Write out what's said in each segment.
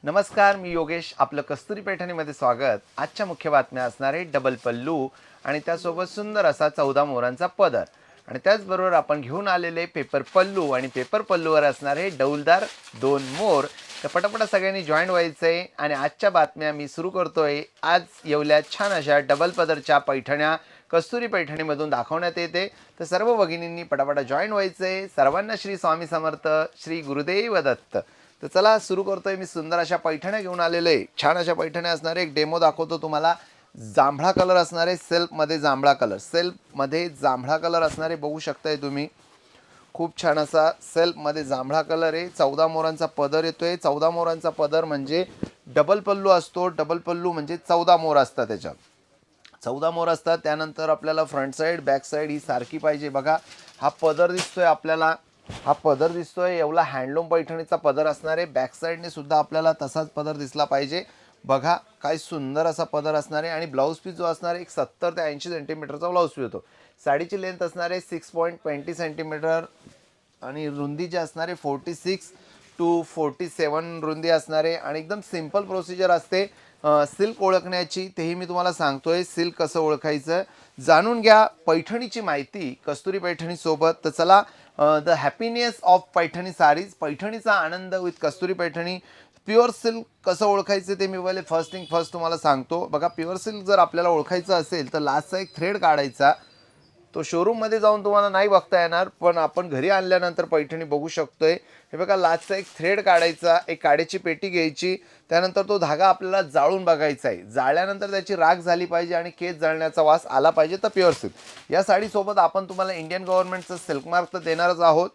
नमस्कार, मी योगेश. आपलं कस्तुरी पैठणीमध्ये स्वागत. आजच्या मुख्य बातम्या असणार आहे डबल पल्लू आणि त्यासोबत सुंदर असा 14 मोरांचा पदर आणि त्याचबरोबर आपण घेऊन आलेले पेपर पल्लू आणि पेपर पल्लूवर असणारे डौलदार 2 मोर. तर पटापट सगळ्यांनी जॉईन व्हायचं आहे आणि आजच्या बातम्या मी सुरू करतोय. आज येवल्या छान अशा डबल पदरच्या पैठण्या कस्तुरी पैठणीमधून दाखवण्यात येते. तर सर्व भगिनींनी पटापट जॉईन व्हायचं आहे. सर्वांना श्री स्वामी समर्थ, श्री गुरुदेव दत्त. तर चला सुरू करतोय. मी सुंदर अशा पैठण्या घेऊन आलेलो आहे. छान अशा पैठण्या असणार आहे. एक डेमो दाखवतो तुम्हाला. जांभळा कलर असणार आहे, सेल्फमध्ये जांभळा कलर, सेल्फमध्ये जांभळा कलर असणार आहे. बघू शकताय तुम्ही, खूप छान असा सेल्फमध्ये जांभळा कलर आहे. 14 मोरांचा पदर येतोय. 14 मोरांचा पदर म्हणजे डबल पल्लू असतो. डबल पल्लू म्हणजे 14 मोर असतात. त्याच्यात 14 मोर असतात. त्यानंतर आपल्याला फ्रंट साईड बॅक साईड ही सारखी पाहिजे. बघा, हा पदर दिसतोय आपल्याला, हा पदर दिसतोय. एवढा हँडलूम पैठणीचा पदर असणार आहे. बॅक साईडने सुद्धा आपल्याला तसाच पदर दिसला पाहिजे. बघा, काय सुंदर असा पदर असणार आहे. आणि ब्लाऊज पीस जो असणार आहे, एक 70 ते 80 सेंटीमीटरचा ब्लाऊज पीस होतो. साडीची लेंथ असणार आहे 6.20 सेंटीमीटर आणि रुंदी जी असणार आहे 46 टू 47 रुंदी असणार आहे. आणि एकदम सिंपल प्रोसिजर असते सिल्क ओळखण्याची, तेही मी तुम्हाला सांगतोय. सिल्क कसं ओळखायचं जाणून घ्या. पैठणीची माहिती कस्तुरी पैठणी सोबत. तर चला, the happiness of Paithani sarees, पैठणीचा आनंद with Kasturi Paithani. Pure silk कसं ओळखायचं ते मी पहिले फर्स्ट थिंग फर्स्ट तुम्हाला सांगतो. बघा, प्युअर सिल्क जर आपल्याला ओळखायचं असेल तर लास्टचा एक थ्रेड काढायचा. तो शोरूममध्ये जाऊन तुम्हाला नाही बघता येणार, पण आपण घरी आणल्यानंतर पैठणी बघू शकतोय. हे बघा, लास्टचा एक थ्रेड काढायचा, एक काड्याची पेटी घ्यायची. त्यानंतर तो धागा आपल्याला जाळून बघायचा आहे. जाळल्यानंतर त्याची राख झाली पाहिजे आणि केस जळण्याचा वास आला पाहिजे. तर प्युअर सिल्क या साडीसोबत आपण तुम्हाला इंडियन गव्हर्नमेंटचं सिल्क मार्क तर देणारच आहोत,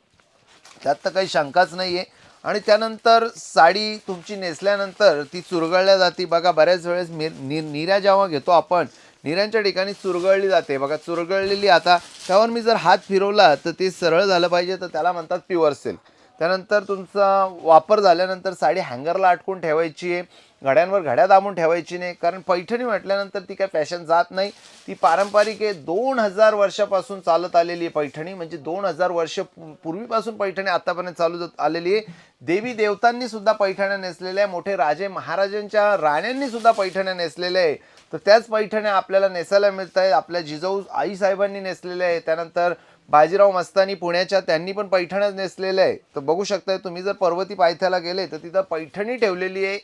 त्यात तर काही शंकाच नाही आहे. आणि त्यानंतर साडी तुमची नेसल्यानंतर ती चुरगळल्या जाते. बघा, बऱ्याच वेळेस निर्या जेव्हा घेतो आपण, निर्यांच्या ठिकाणी चुरगळली जाते. बघा, चुरगळलेली, आता त्यावर मी जर हात फिरवला तर ते सरळ झालं पाहिजे, तर त्याला म्हणतात प्युअर सिल्क. त्यानंतर तुमचा वापर झाल्यानंतर साडी हँगरला अटकून ठेवायची आहे. घड्यांवर घड्या दाबून ठेवायची नाही, कारण पैठणी म्हटल्यानंतर ती काय फॅशन जात नाही, ती पारंपरिक आहे. 2000 वर्षापासून चालत आलेली आहे पैठणी. म्हणजे 2000 वर्ष पूर्वीपासून पैठणी आतापर्यंत चालू आलेली आहे. देवी देवतांनी सुद्धा पैठण्या नेसलेल्या आहे. मोठे राजे महाराजांच्या राण्यांनी सुद्धा पैठण्या नेसलेल्या आहे. तर त्याच पैठण्या आपल्याला नेसायला मिळत आहेत. आपल्या जिजाऊ आईसाहेबांनी नेसलेल्या आहे. त्यानंतर बाजीराव मस्तानी पुण्याच्या, त्यांनी पण पैठण्याच नेसलेल्या आहे. तर बघू शकताय तुम्ही, जर पर्वती पायथ्याला गेले तर तिथं पैठणी ठेवलेली आहे.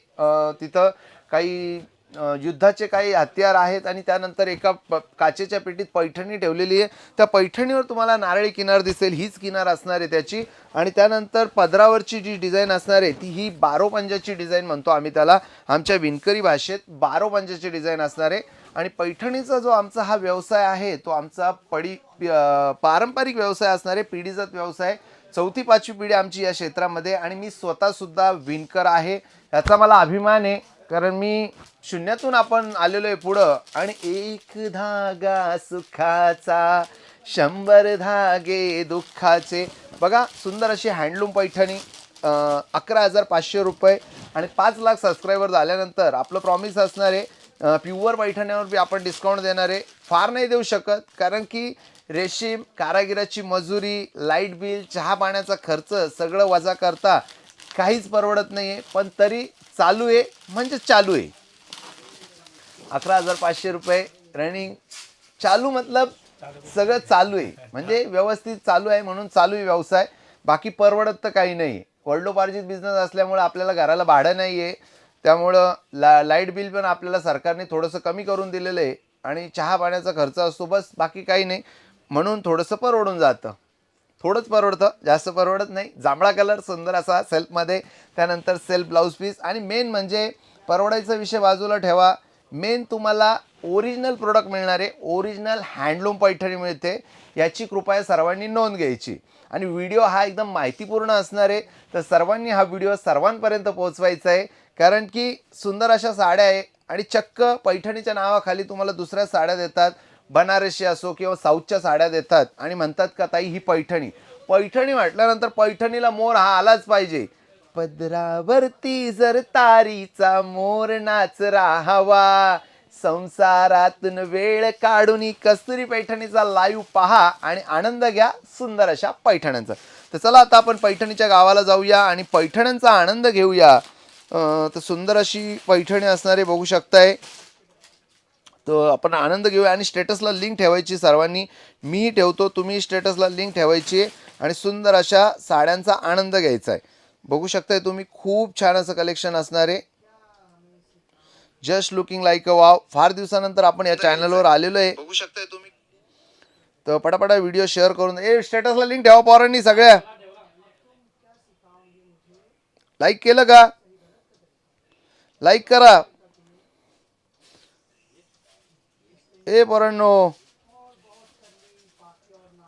तिथं काही युद्धाचे काही हत्यार आहेत आणि त्यानंतर एका काचेच्या पेटीत पैठणी ठेवलेली आहे. त्या पैठणीवर तुम्हाला नारळी किनार दिसेल, हीच किनार असणार आहे त्याची. आणि त्यानंतर पदरावरची जी डिझाईन असणार आहे ती ही बारोपंजाची डिझाईन म्हणतो आम्ही त्याला, आमच्या विणकरी भाषेत बारोपंजाची डिझाईन असणार आहे. आणि पैठणीचा जो आमचा हा व्यवसाय आहे तो आमचा पारंपरिक व्यवसाय असणार आहे, पिढीजात व्यवसाय. 4थी-5वी पिढी आमची या क्षेत्रामध्ये. आणि मी स्वतःसुद्धा विणकर आहे, याचा मला अभिमान आहे. कारण मी शून्यातून आपण आलेलो आहे पुढं. आणि एक धागा सुखाचा, 100 धागे दुःखाचे. बघा, सुंदर अशी हँडलूम पैठणी, 11,500 रुपये. आणि 5 लाख सबस्क्रायबर झाल्यानंतर आपलं प्रॉमिस असणार आहे प्युअर पैठण्यावर बी आपण डिस्काउंट देणार आहे. फार नाही देऊ शकत, कारण की रेशीम, कारागिराची मजुरी, लाईट बिल, चहा पाण्याचा खर्च सगळं वजा करता काहीच परवडत नाही आहे. पण तरी चालू आहे म्हणजे चालू आहे. 11,500 रुपये रनिंग चालू, मतलब सगळं चालू आहे, म्हणजे व्यवस्थित चालू आहे म्हणून चालू आहे व्यवसाय. बाकी परवडत तर काही नाही. वडिलोपार्जित बिझनेस असल्यामुळे आपल्याला घराला भाडं नाही आहे. त्यामुळं लाईट बिल पण आपल्याला सरकारने थोडंसं कमी करून दिलेलं आहे. आणि चहा पाण्याचा खर्च असतो, बस, बाकी काही नाही. म्हणून थोडंसं परवडून जातं, थोडंच परवडतं, जास्त परवडत नाही. जांभळा कलर सुंदर असा सेल्फमध्ये. त्यानंतर सेल्फ ब्लाऊज पीस. आणि मेन म्हणजे परवडायचा विषय बाजूला ठेवा, मेन तुम्हाला ओरिजिनल प्रोडक्ट मिळणार आहे. ओरिजिनल हँडलूम पैठणी मिळते, याची कृपया सर्वांनी नोंद घ्यायची. आणि व्हिडिओ हा एकदम माहितीपूर्ण असणार आहे, तर सर्वांनी हा व्हिडिओ सर्वांपर्यंत पोहोचवायचा आहे. कारण की सुंदर अशा साड्या आहे आणि चक्क पैठणीच्या नावाखाली तुम्हाला दुसऱ्या साड्या देतात, बनारसी असो किंवा साऊथच्या साड्या देतात आणि म्हणतात का ताई ही पैठणी. पैठणी म्हटल्यानंतर पैठणीला मोर हा आलाच पाहिजे. पदरावरती जर तारीचा मोर नाच राहावा, संसारातून वेळ काढून कस्तुरी पैठणीचा लाईव्ह पहा आणि आनंद घ्या सुंदर अशा पैठण्यांचा. तर चला, आता आपण पैठणीच्या गावाला जाऊया आणि पैठण्यांचा आनंद घेऊया. तर सुंदर अशी पैठणी असणार आहे, बघू शकताय. तर आपण आनंद घेऊया आणि स्टेटसला लिंक ठेवायची सर्वांनी. मी ठेवतो, तुम्ही स्टेटसला लिंक ठेवायची आणि सुंदर अशा साड्यांचा आनंद घ्यायचा आहे. बघू शकताय तुम्ही, खूप छान असं कलेक्शन असणार आहे. Just looking like a wow. फार दिवसानंतर आपण या चॅनलवर आलेलो आहे, बघू शकताय तुम्ही. तर पटापटा व्हिडिओ शेअर करून स्टेटसला लिंक ठेवा पोरांनी सगळ्या. लाईक केलं का? लाईक करा पोरांनो.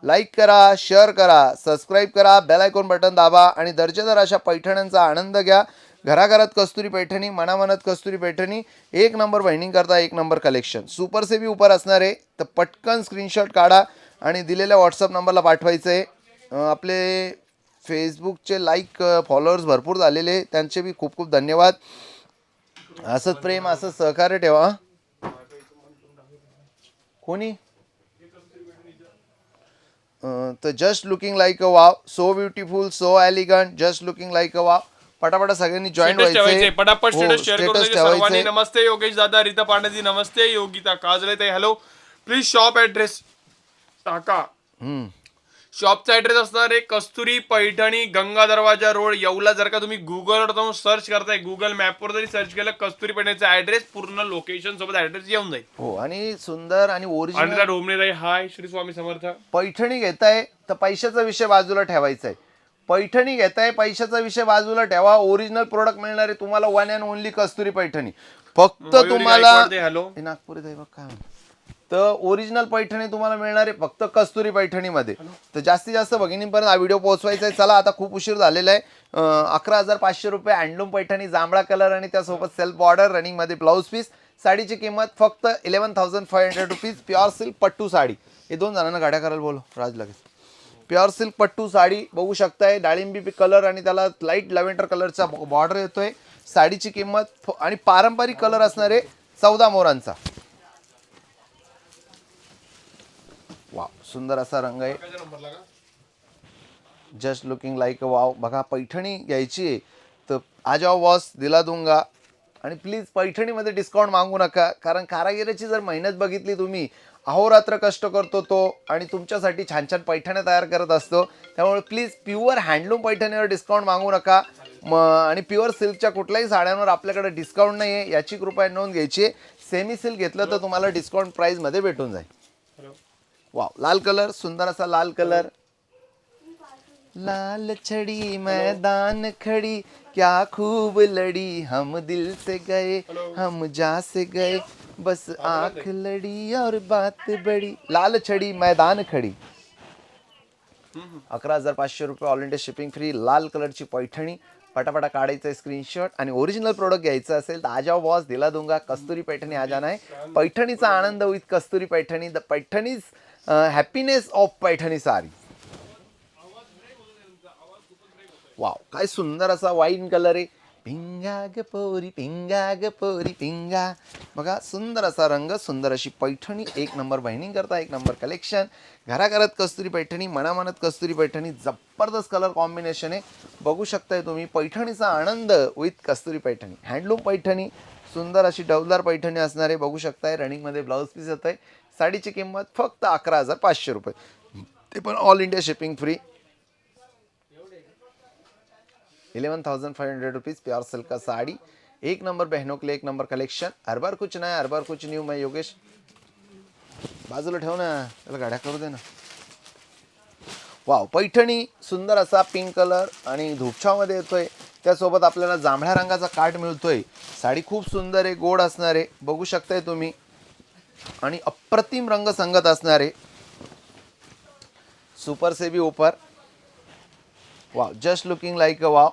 लाईक करा, शेअर करा, सबस्क्राईब करा, बेल आयकॉन बटन दाबा आणि दर्जेदार अशा पैठण्यांचा आनंद घ्या. घराघरात कस्तुरी पैठणी, मनामनात कस्तुरी पैठणी. एक नंबर बाइंडिंग करता, एक नंबर कलेक्शन. सुपर से भी ऊपर असणार आहे. तर पटकन स्क्रीनशॉट काढा आणि दिलेल्या व्हॉट्सअप नंबरला पाठवायचं आहे. आपले फेसबुकचे लाईक फॉलोअर्स भरपूर झालेले, त्यांचे बी खूप खूप धन्यवाद. असंच प्रेम, असंच सहकार्य ठेवा. कोणी तर just looking like a wow, so beautiful, so elegant, just looking like a wow. पटापटा सगळ्यांनी जॉईन व्हायचे, पटापट स्टेटस शेअर करून स्टेटस सर्वांनी. ठेवायचे. नमस्ते योगेश दादा, रीता पांडेजी नमस्ते, योगिता काजळे ताई हॅलो. प्लीज शॉप ऍड्रेस टाका. शॉपचा ऍड्रेस असणार आहे कस्तुरी पैठणी, गंगा दरवाजा रोड, येवला. जर का तुम्ही गुगलवर जाऊन सर्च करताय, गुगल मॅपवर जरी सर्च केलं कस्तुरी पैठणीचा ऍड्रेस, पूर्ण लोकेशन सोबत ऍड्रेस येऊन जाईल. हो, आणि सुंदर आणि ओरिजिनल अनिता ढोमणे ताई हाय, श्री स्वामी समर्थ. पैठणी घेताय तर पैशाचा विषय बाजूला ठेवायचा आहे. पैठणी घेताय, पैशाचा विषय बाजूला ठेवा. ओरिजिनल प्रोडक्ट मिळणार आहे तुम्हाला, वन अँड ओनली कस्तुरी पैठणी. फक्त तुम्हाला हॅलो नागपुरी आहे बघ काय. तर ओरिजिनल पैठणी तुम्हाला मिळणार आहे फक्त कस्तुरी पैठणीमध्ये. तर जास्तीत जास्त भगिनींपर्यंत हा व्हिडिओ पोहोचवायचा आहे. चला, आता खूप उशीर झालेला आहे. 11,500 रुपये हँडलूम पैठणी, जांभळा कलर आणि त्यासोबत सेल्फ बॉर्डर, रनिंगमध्ये ब्लाऊज पीस. साडीची किंमत फक्त 11,500 rupees. Pure silk pattu sari. हे 2 जणांना गाड्या करायला बोलो राज लगेच. प्युअर सिल्क पट्टू साडी बघू शकताय, डाळिंबी कलर आणि त्याला लाईट लॅव्हेंडर कलरचा बॉर्डर येतोय. साडीची किंमत आणि पारंपरिक कलर असणार आहे 14 मोरांचा. वाव, सुंदर असा रंग आहे. Just looking like a wow. बघा, पैठणी घ्यायची आहे तर आ जाओ बॉस, दिला दूंगा. आणि प्लीज पैठणीमध्ये डिस्काउंट मागू नका, कारण कारागिराची जर मेहनत बघितली तुम्ही, अहोरात्र कष्ट करतो तो आणि तुमच्यासाठी छान छान पैठण्या तयार करत असतो. त्यामुळे प्लीज प्युअर हँडलूम पैठणीवर डिस्काउंट मागू नका. आणि प्युअर सिल्कच्या कुठल्याही साड्यांवर आपल्याकडे डिस्काउंट नाही आहे, याची कृपया नोंद घ्यायची आहे. सेमी सिल्क घेतलं तर तुम्हाला डिस्काउंट प्राईजमध्ये भेटून जाईल. वाव, लाल कलर, सुंदर असा लाल कलर. लाल छड़ी मैदान खड़ी, क्या खूब लड़ी, हम दिल से गए, हम जा से गए, बस आंख लड़ी और बात बड़ी. लाल छड़ी मैदान खड़ी. 11,500 रुपये, ऑल इंडिया शिपिंग फ्री. लाल कलरची पैठणी. पटापटा काढायचं आहे स्क्रीनशॉट आणि ओरिजिनल प्रोडक्ट घ्यायचं असेल तर आ जाओ बॉस, दिला दूंगा. कस्तुरी पैठणी आ जाना है. पैठणीचा आनंद with Kasturi Paithani. The Paithani's happiness of Paithani sari. Wow, काय सुंदर असा वाईन कलर आहे. पिंगा ग पोरी, पिंगा ग पोरी, पिंगा. बघा, सुंदर असा रंग, सुंदर अशी पैठणी. एक नंबर बाइंडिंग करता, एक नंबर कलेक्शन. घराघरात कस्तुरी पैठणी, मनामनात कस्तुरी पैठणी. जबरदस्त कलर कॉम्बिनेशन आहे, बघू शकताय तुम्ही. पैठणीचा आनंद विथ कस्तुरी पैठणी. हँडलूम पैठणी, सुंदर अशी डवदार पैठणी असणार आहे, बघू शकताय. रनिंगमध्ये ब्लाऊज पीस येत आहे. साडीची किंमत फक्त 11,500 रुपये, ते पण all India shipping free. 11,500 rupees, pure silk का साड़ी. एक नंबर बहनों के लिए, एक नंबर कलेक्शन. हर बार कुछ नया, हर बार कुछ न्यू. मैं योगेश, बाजूला ठेव ना, त्याला गाड्या करू दे ना. वाव, पैठणी, सुंदर असा पिंक कलर आणि धूपछावमध्ये येतोय. त्यासोबत आपल्याला जांभळ्या रंगाचा काठ मिळतोय. साडी खूप सुंदर आहे, गोड असणार आहे, बघू शकताय तुम्ही. आणि अप्रतिम रंग संगत असणार आहे. सुपर से भी ऊपर. Wow, just looking like a wow.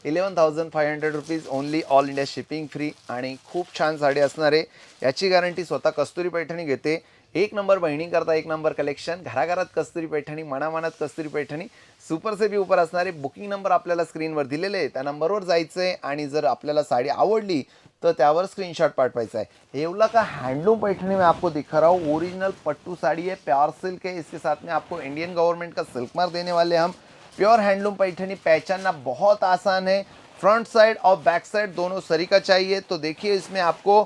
11,500 rupees only, all India shipping free. आणि खूप छान साडी असणार आहे, याची गॅरंटी स्वतः कस्तुरी पैठणी घेते. एक नंबर बहिणी करता, एक नंबर कलेक्शन. घराघरात कस्तुरी पैठणी, मनामनात कस्तुरी पैठणी. सुपर से भी ऊपर असणारे बुकिंग नंबर आपल्याला स्क्रीनवर दिलेले आहे, त्या नंबरवर जायचं आहे आणि जर आपल्याला साडी आवडली तो त्यावर स्क्रीनशॉट पाठवायचा है। येवला का हैंडलूम पैठणी में आपको दिखा रहा हूँ, ओरिजिनल पट्टू साड़ी है, प्योर सिल्क है। इसके साथ में आपको इंडियन गवर्नमेंट का सिल्क मार्क देने वाले हम। प्योर हैंडलूम पैठनी पहचानना बहुत आसान है। फ्रंट साइड और बैक साइड दोनों सरी का चाहिए। तो देखिए इसमें आपको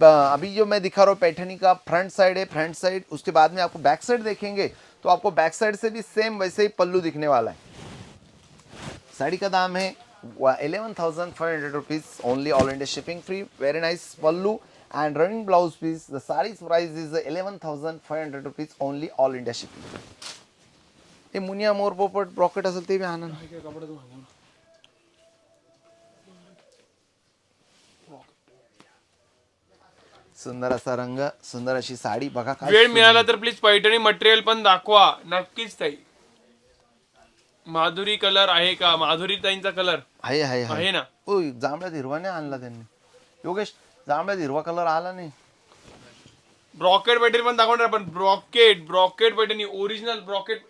अभी जो मैं दिखा रहा हूँ पैठनी का फ्रंट साइड है, फ्रंट साइड, उसके बाद में आपको बैक साइड देखेंगे तो आपको बैक साइड से भी सेम वैसे ही पल्लू दिखने वाला है। साड़ी का दाम है 11,500 rupees only, all India shipping free. Very nice pallu and running blouse piece. The saree's price is 11,500 rupees only, all India shipping. हे मुनिया मोर पोपट ब्रॉकेट असेल ते बी आणा ना. सुंदर असा रंग, सुंदर अशी साडी बघा. काय वेळ मिळाला तर प्लीज पैठणी मटेरियल पण दाखवा नक्कीच ताई. माधुरी कलर आहे का? माधुरी ताईंचा कलर आहे आहे आहे ना. ओ जांभळ्या हिरवाने आणला त्यांनी. योगेश जांभळ्या हिरवा कलर आला नाही. ब्रॉकेट मटेरियल पण दाखवणार आपण. Brocade Paithani original brocade.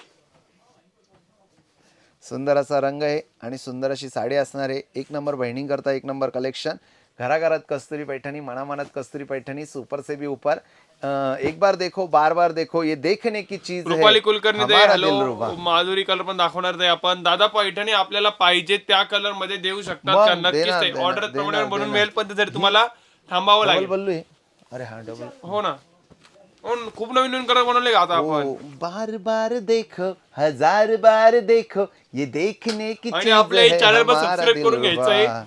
सुंदर असा रंग आहे आणि सुंदर अशी साडी असणार आहे. एक नंबर बहिणी करता एक नंबर कलेक्शन. घराघरात कस्तुरी पैठणी, मनामनात कस्तुरी पैठणी, सुपर से भी ऊपर. एक बार देखो बार बार देखो, ये देखने की चीज है. रुपाली कुलकर्णी ते हमारा हॅलो. दिलरुबा. माधुरी कलर पण दाखवणार ते आपण. दादा पैठणी आपल्याला पाहिजे त्या कलर मध्ये देऊ शकतात मग का? नक्कीच देणार, ताई. देणार, ऑर्डर प्रमाणे देणार, बनवून देणार. मिळेल पण त्यासाठी तुम्हाला थांबावं डबल लागेल. बल्लू आहे. अरे हा डबल. हो ना. हो, खूप नवीन नवीन कलर बनवले का आता आपण. ओ, बार बार देखो, हजार बार देखो, ये देखने की आणि चीज आपल्या है, चॅनल वर हमारा सबस्क्राईब करून दिलरुबा. घ्यायचंय.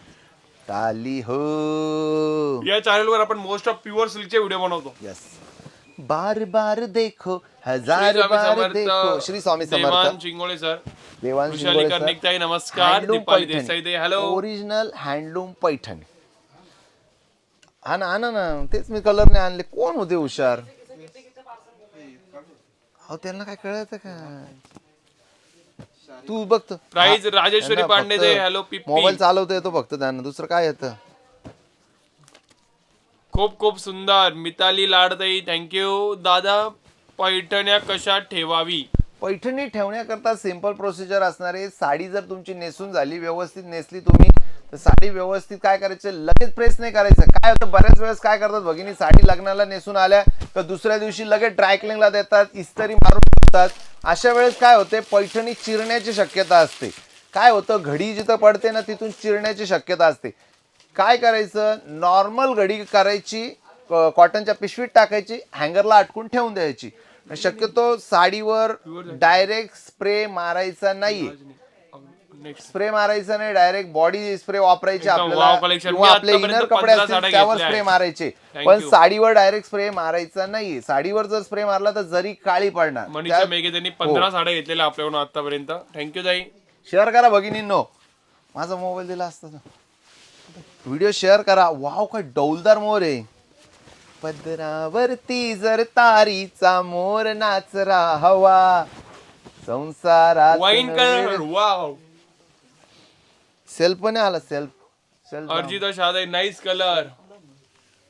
ताली हो. या चॅनल वर आपण मोस्ट ऑफ प्युअर सिल्कचे व्हिडिओ बनवतो. यस. बार बार देखो, श्री हजार स्वामी बार समर्थ. देखो. श्री स्वामी देवान समर्थ. चिंगोळे सर. देवान वृषाली शिंगोळे कर्णिक सर. ताई नमस्कार. हँडलूम दीपाली पैठणी. देसाई ताई हॅलो. Original handloom Paithani. आणा आणा ना, तेच मी कलरने आणले. कोण होते हुशार? अहो त्यांना काय कळत का? तू बघतो प्राइस राजेश्वरी पांडे दे हॅलो. पिप्पी मोबाईल चालवता येतो फक्त त्यांना, दुसरं काय येतं? खूप खूप सुंदर. मिताली लाडताई थँक्यू. दादा पैठण्या कशा ठेवावी? पैठणी ठेवण्याकरता सिंपल प्रोसिजर असणार आहे. साडी जर तुमची नेसून झाली, व्यवस्थित नेसली तुम्ही, तर साडी व्यवस्थित काय करायचं, लगेच प्रेस नाही करायचं. काय होतं बऱ्याच वेळेस काय करतात भगिनी, साडी लग्नाला नेसून आल्या तर दुसऱ्या दिवशी लगेच ड्रायक्लिंगला देतात, इस्त्री मारून देतात. अशा वेळेस काय होते, पैठणी चिरण्याची शक्यता असते. काय होतं, घडी जिथं पडते ना तिथून चिरण्याची शक्यता असते. काय करायचं, नॉर्मल घडी करायची, कॉटनच्या पिशवीत टाकायची, हँगरला अटकून ठेवून द्यायची. शक्यतो साडीवर डायरेक्ट स्प्रे मारायचा नाही. स्प्रे मारायचा नाही, डायरेक्ट बॉडी स्प्रे वापरायचे आपल्याला, किंवा आपले इनर कपडे असतील त्यावर स्प्रे मारायचे. पण साडीवर डायरेक्ट स्प्रे मारायचा नाही. साडीवर जर स्प्रे मारला तर जरी काळी पडणार. मनीषा मेघे त्यांनी 15 साड्या घेतलेल्या आपल्याकडून आतापर्यंत. थँक्यू ताई. शेअर करा भगिनींनो. माझा मोबाईल दिला असता व्हिडिओ शेअर करा. वाव काय डौलदार मोर आहे. पदरावरती जर तारीचा मोर नाचरा हवा, संसारात वाईन कलर वाव. सेल्फ पण आला. सेल्फ अर्जिता शादाई नाईस कलर.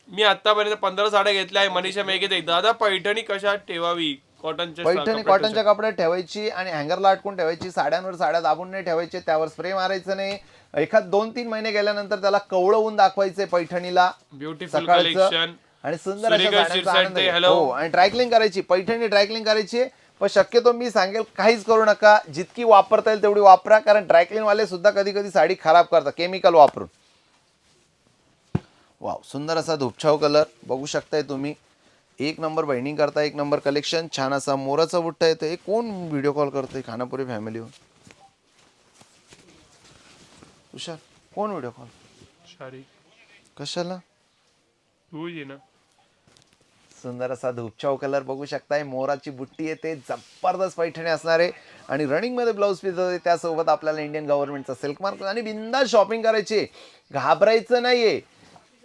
मी आतापर्यंत 15 साड्या घेतल्या आहे. मनीषा मेघे ताई दादा पैठणी कशा ठेवावी? पैठणी कॉटनच्या कपड्यात ठेवायची आणि हँगरला अटकून ठेवायची. साड्यांवर साड्या दाबून नाही ठेवायचे, त्यावर स्प्रे मारायचं नाही. एखाद 2-3 महिने गेल्यानंतर त्याला कवळवून दाखवायचे पैठणीला. Beautiful collection. आणि सुंदर आणि ड्रायक्लिंग करायची. पैठणी ड्रायक्लिंग करायची. पण शक्यतो मी सांगेल काहीच करू नका. जितकी वापरता येईल तेवढी वापरा, कारण ड्रायक्लिंग वाले सुद्धा कधी कधी साडी खराब करतात केमिकल वापरून. वाव, सुंदर असा धुपछाव कलर बघू शकताय तुम्ही. एक नंबर बहिणी करता एक नंबर कलेक्शन. छान असा मोराचा बुट्टा येतो. हे कोण व्हिडिओ कॉल करतोय? खानापुरी फॅमिलीवर. हुशार कोण व्हिडिओ कॉल? कशाला? सुंदर असा धुपछाव कलर बघू शकताय. मोराची बुट्टी येते. जबरदस्त पैठणी असणार आहे आणि रनिंग मध्ये ब्लाऊज पीस होते. त्यासोबत आपल्याला इंडियन गव्हर्नमेंटचा सिल्क मार्क आणि बिंदास शॉपिंग करायची. घाबरायचं नाहीये.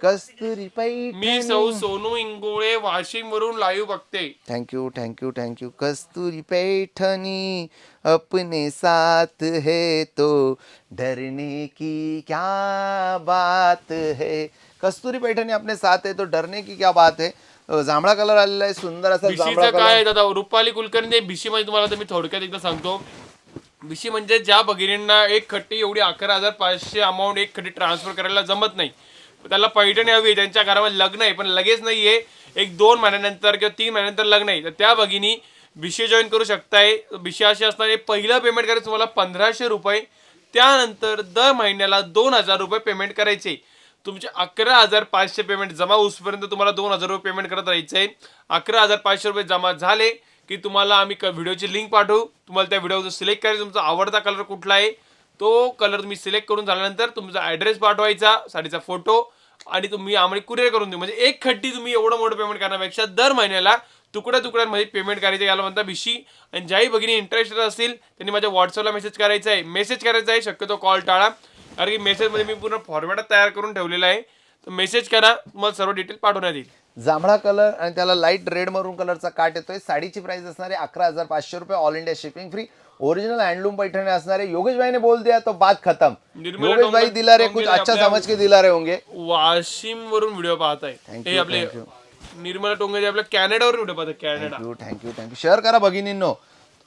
कस्तुरी पैठणी. मी सौ सोनू इंगोळे वाशिम वरून लाईव्ह बघते. Thank you thank you thank you. Kasturi Paithani अपने साथ है तो डरने की क्या बात है. कस्तुरी पैठणी अपने साथ है तो डरने की क्या बात है. जांभळा कलर आलेला आहे. सुंदर असा जांभळा भिशीचं काय कलर. दादा? रुपाली कुलकर्णी. भिशी म्हणजे तुम्हाला तर मी थोडक्यात एकदा सांगतो. भिशी म्हणजे ज्या भगिनींना एक खट्टी एवढी 11,500 अमाऊंट एक खट्टी ट्रान्सफर करायला जमत नाही, त्याला पैठणी हवी, त्यांच्या घरामध्ये लग्न आहे पण लगेच नाहीये, 1-2 महिन्यानंतर किंवा 3 महिन्यानंतर लग्न आहे, तर त्या भगिनी भिशी जॉईन करू शकताय. भिशी अशी असणार आहे, पहिलं पेमेंट करायचं तुम्हाला 1,500 रुपये. त्यानंतर दर महिन्याला 2,000 रुपये पेमेंट करायचे. तुमचे 11,500 पेमेंट जमा होईपर्यंत तुम्हाला 2,000 रुपये पेमेंट करत राहायचंय. 11,500 रुपये जमा झाले की तुम्हाला आम्ही व्हिडिओची लिंक पाठवू. तुम्हाला त्या व्हिडिओ सिलेक्ट करायचं, तुमचा आवडता कलर कुठला आहे तो कलर तुम्ही सिलेक्ट करून झाल्यानंतर तुमचा ॲड्रेस पाठवायचा, साडीचा फोटो, आणि तुम्ही आम्हाला कुरिअर करून देऊ. म्हणजे एक खट्टी तुम्ही एवढं मोठं पेमेंट करण्यापेक्षा दर महिन्याला तुकड्या तुकड्यांमध्ये पेमेंट करायचं, याला म्हणता भिशी. आणि ज्याही भगिनी इंटरेस्टेड असतील त्यांनी माझ्या व्हॉट्सअपला मेसेज करायचा आहे. शक्यतो कॉल टाळा, कारण की मेसेजमध्ये मी पूर्ण फॉर्मॅट तयार करून ठेवलेला आहे. तर मेसेज करा, तुम्हाला सर्व डिटेल पाठवण्यात येईल. जांभळा कलर आणि त्याला लाईट रेड मरून कलरचा काट येतोय. साडीची प्राइस असणार आहे 11,500 रुपये, all India shipping free. Original handloom Paithani असणार आहे. योगेश भाई ने बोल दिया तो बात खत्म. निर्मला योगेश भाई दिला रे, कुछ टोंगे अच्छा आपल्या समझ के दिला रे होंगे. वाशिम वरून व्हिडिओ पाहत आहे. Thank हे you, आपले thank you. निर्मला टोंगे आपल्या कॅनडावर व्हिडिओ पाहतात. कॅनडा. थँक्यू. शेअर करा भगिनींनो.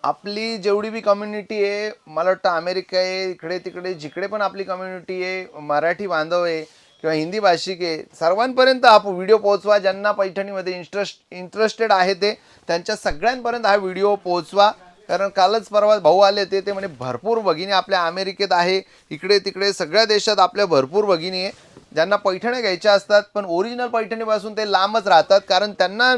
आपली जेवढी बी कम्युनिटी आहे, मला वाटतं अमेरिका आहे, इकडे तिकडे जिकडे पण आपली कम्युनिटी आहे, मराठी बांधव आहे किंवा हिंदी भाषिक आहे, सर्वांपर्यंत हा व्हिडिओ पोहोचवा. ज्यांना पैठणीमध्ये इंटरेस्टेड आहे त्यांच्या सगळ्यांपर्यंत हा व्हिडिओ पोहोचवा. कारण कालच परवा भाऊ आले ते म्हणे भरपूर भगिनी आपल्या अमेरिकेत आहे, इकडे तिकडे सगळ्या देशात आपल्या भरपूर भगिनी आहे ज्यांना पैठण्या घ्यायच्या असतात, पण ओरिजिनल पैठणीपासून ते लांबच राहतात. कारण त्यांना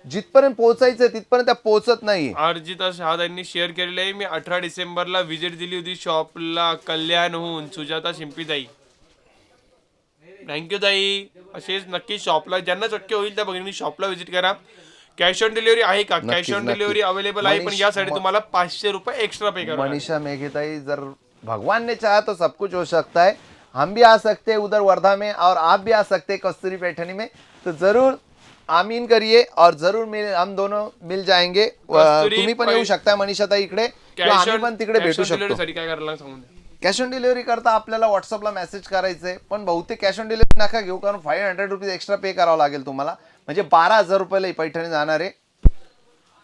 जिथपर्यंत पोहोचायचं तिथपर्यंत त्या पोहोचत नाही. अर्जिता शहाद यांनी शेअर केलेलं आहे. मी 18 डिसेंबरला व्हिजिट दिली होती शॉपला कल्याणहून, सुजाता शिंपीताई. थँक्यू ताई. असेच नक्की शॉपला ज्यांना शक्य होईल त्या भगिनी शॉपला व्हिजिट करा. कॅश ऑन डिलिव्हरी आहे का? कॅश ऑन डिलिव्हरी अवेलेबल आहे, पण यासाठी तुम्हाला 500 रुपये एक्स्ट्रा पे करा. मनीषा मेघेताई, जर भगवान ने चाहा तो सब कुछ हो सकता है. हम भी आ सकते हैं उधर वर्धा में और आप भी आ सकते हैं कस्तूरी पैठनी में. तो जरूर आमीन करिए और जरूर हम दोनों मिल जाएंगे. तुम्ही पण येऊ शकता मनीषा ताई इकडे, किंवा आम्ही पण तिकडे भेटू शकतो. काय करायला सांगून द्या. कॅश ऑन डिलिव्हरी करता आपल्याला व्हॉट्सअपला मेसेज करायचंय, पण बहुतेक कॅश ऑन डिलिव्हरी नका घेऊ, कारण 500 रुपीज एक्स्ट्रा पे करावं लागेल तुम्हाला. म्हणजे 12,000 रुपयाला ही पैठणी जाणार आहे.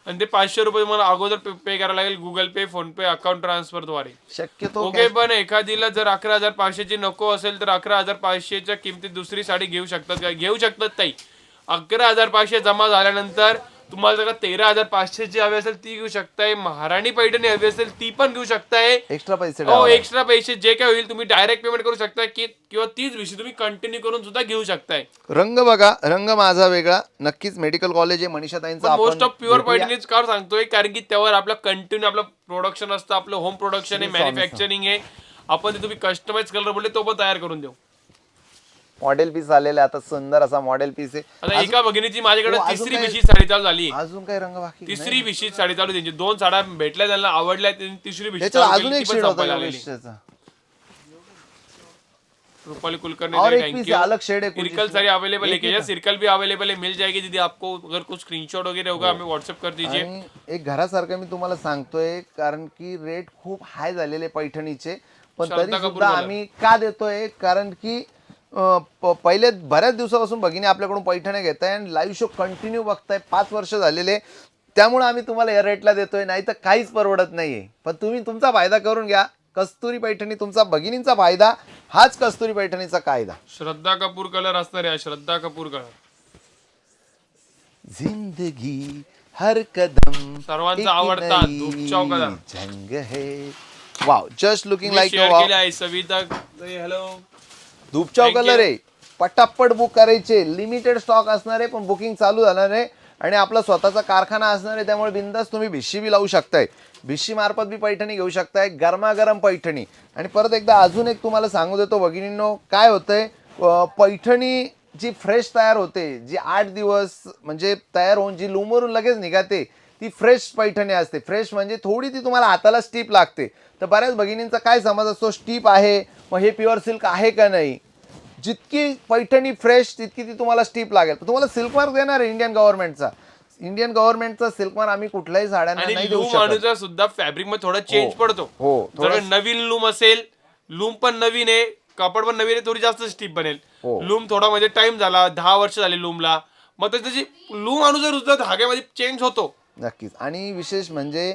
आणि ते 500 रुपये तुम्हाला अगोदर पे करायला लागेल गुगल पे, फोन पे, अकाउंट ट्रान्सफर द्वारे. शक्यतो ओके. पण एखादीला जर 11,500 ची नको असेल तर 11,500च्या किमतीत दुसरी साडी घेऊ शकतात का? घेऊ शकतात ताई. 11,500 जमा झाल्यानंतर तुम्हाला जर 13,500 ची हवी असेल ती घेऊ शकताय. महाराणी पैठणी हवी असेल ती पण घेऊ शकताय. एक्स्ट्रा पैसे हो, एक्स्ट्रा पैसे जे काय होईल तुम्ही डायरेक्ट पेमेंट करू शकताय, किंवा तीच विषय तुम्ही कंटिन्यू करून सुद्धा घेऊ शकताय. रंग बघा, रंग माझा वेगळा. नक्कीच मेडिकल कॉलेज आहे मनीषाताईंचा. मोस्ट ऑफ प्युअर पैठणीच का सांगतोय, कारण की त्यावर आपलं कंटिन्यू आपलं प्रोडक्शन असतं, आपलं होम प्रोडक्शन आहे, मॅन्युफॅक्चरिंग आहे. आपण ते तुम्ही कस्टमाइज कलर बोलले तो पण तयार करून देऊ. मॉडेल पीस आलेला आता सुंदर असा मॉडेल पीस आहे. आता एका भगिनीची माझ्याकडे अजून तिसरी काय- विशीत साडी चालू झाली. अजून काही रंग बाकी तिसरी विशीत साडी चालू त्यांची 2 साड्या भेटल्या, त्यांना आवडल्या, त्यांनी तिसरी विशीत त्याच्यात चालू अजून केली, एक ती पण शेड होता संपायला लागलेली. योगेशचा. रुपाली कुलकर्णी और एक थैंक पीस यू. अलग शेड है कुछ सिर्कल इसमें। सारी अवेलेबल है एक ही क्या? था। सिर्कल भी अवेलेबल है, मिल जाएगी दीदी आपको. अगर कुछ स्क्रीनशॉट वगैरह होगा हमें व्हाट्सएप कर दीजिए. आणि एक घरासारखं मी तुम्हाला सांगतोय, कारण की रेट खूप हाय झालेले पैठणीचे, पण शारदा तरी कपूर सुद्धा वाला. आम्ही का देतोय, कारण की पहिले बऱ्याच दिवसापासून भगिनी आपल्याकडून पैठण्या घेत आहे आणि लाईव्ह शो कंटिन्यू बघताय, 5 वर्ष झालेले. त्यामुळे आम्ही तुम्हाला या रेटला देतोय, नाही तर काहीच परवडत नाहीये. पण तुम्ही तुमचा फायदा करून घ्या. कस्तुरी पैठणी तुमचा भगिनींचा फायदा, हाच कस्तुरी पैठणीचा कायदा. श्रद्धा कपूर कलर असणार आहे. श्रद्धा कपूर कलर जिंदगी हर कदम सर्वांचा आवडता धूपचाव कलर जंग है. Wow, just looking like share केले आहे. सविता हॅलो. धूपचाव Thank कलर you. आहे. पटापट बुक करायचे. लिमिटेड स्टॉक असणार आहे, पण बुकिंग चालू झाणार आहे. आणि आपला स्वतःचा कारखाना असणार आहे, त्यामुळे बिंदास तुम्ही भिशी बी लावू शकताय. भिशी मार्फत बी पैठणी घेऊ शकताय, गरमागरम पैठणी. आणि परत एकदा अजून एक तुम्हाला सांगू देतो भगिनींनो, काय होतंय, पैठणी जी फ्रेश तयार होते, जी 8 दिवस म्हणजे तयार होऊन जी लूमवरून लगेच निघाते, ती फ्रेश पैठणी असते. फ्रेश म्हणजे थोडी ती तुम्हाला हाताला स्टीप लागते. तर बऱ्याच भगिनींचा काय समज असतो, स्टीप आहे मग हे प्युअर सिल्क आहे का नाही. जितकी पैठणी फ्रेश तितकी ती तुम्हाला स्टीप लागेल. तुम्हाला सिल्क मार्क देणार आहे इंडियन गव्हर्नमेंटचा सिल्क मार्क आम्ही कुठल्याही साड्यांना आणि नाही देऊ लूम शकत. अनुसार सुद्धा फॅब्रिक मध्ये थोडा चेंज पडतो. हो, जर नवीन लूम असेल, लूम पण नवीन आहे, कापड पण नवीन आहे, थोडी जास्त स्टीप बनेल. हो. लूम थोडा म्हणजे टाइम झाला, 10 वर्ष झाली लूमला, मग त्याची लूम अनुसार सुद्धा धाग्यामध्ये चेंज होतो. नक्कीच. आणि विशेष म्हणजे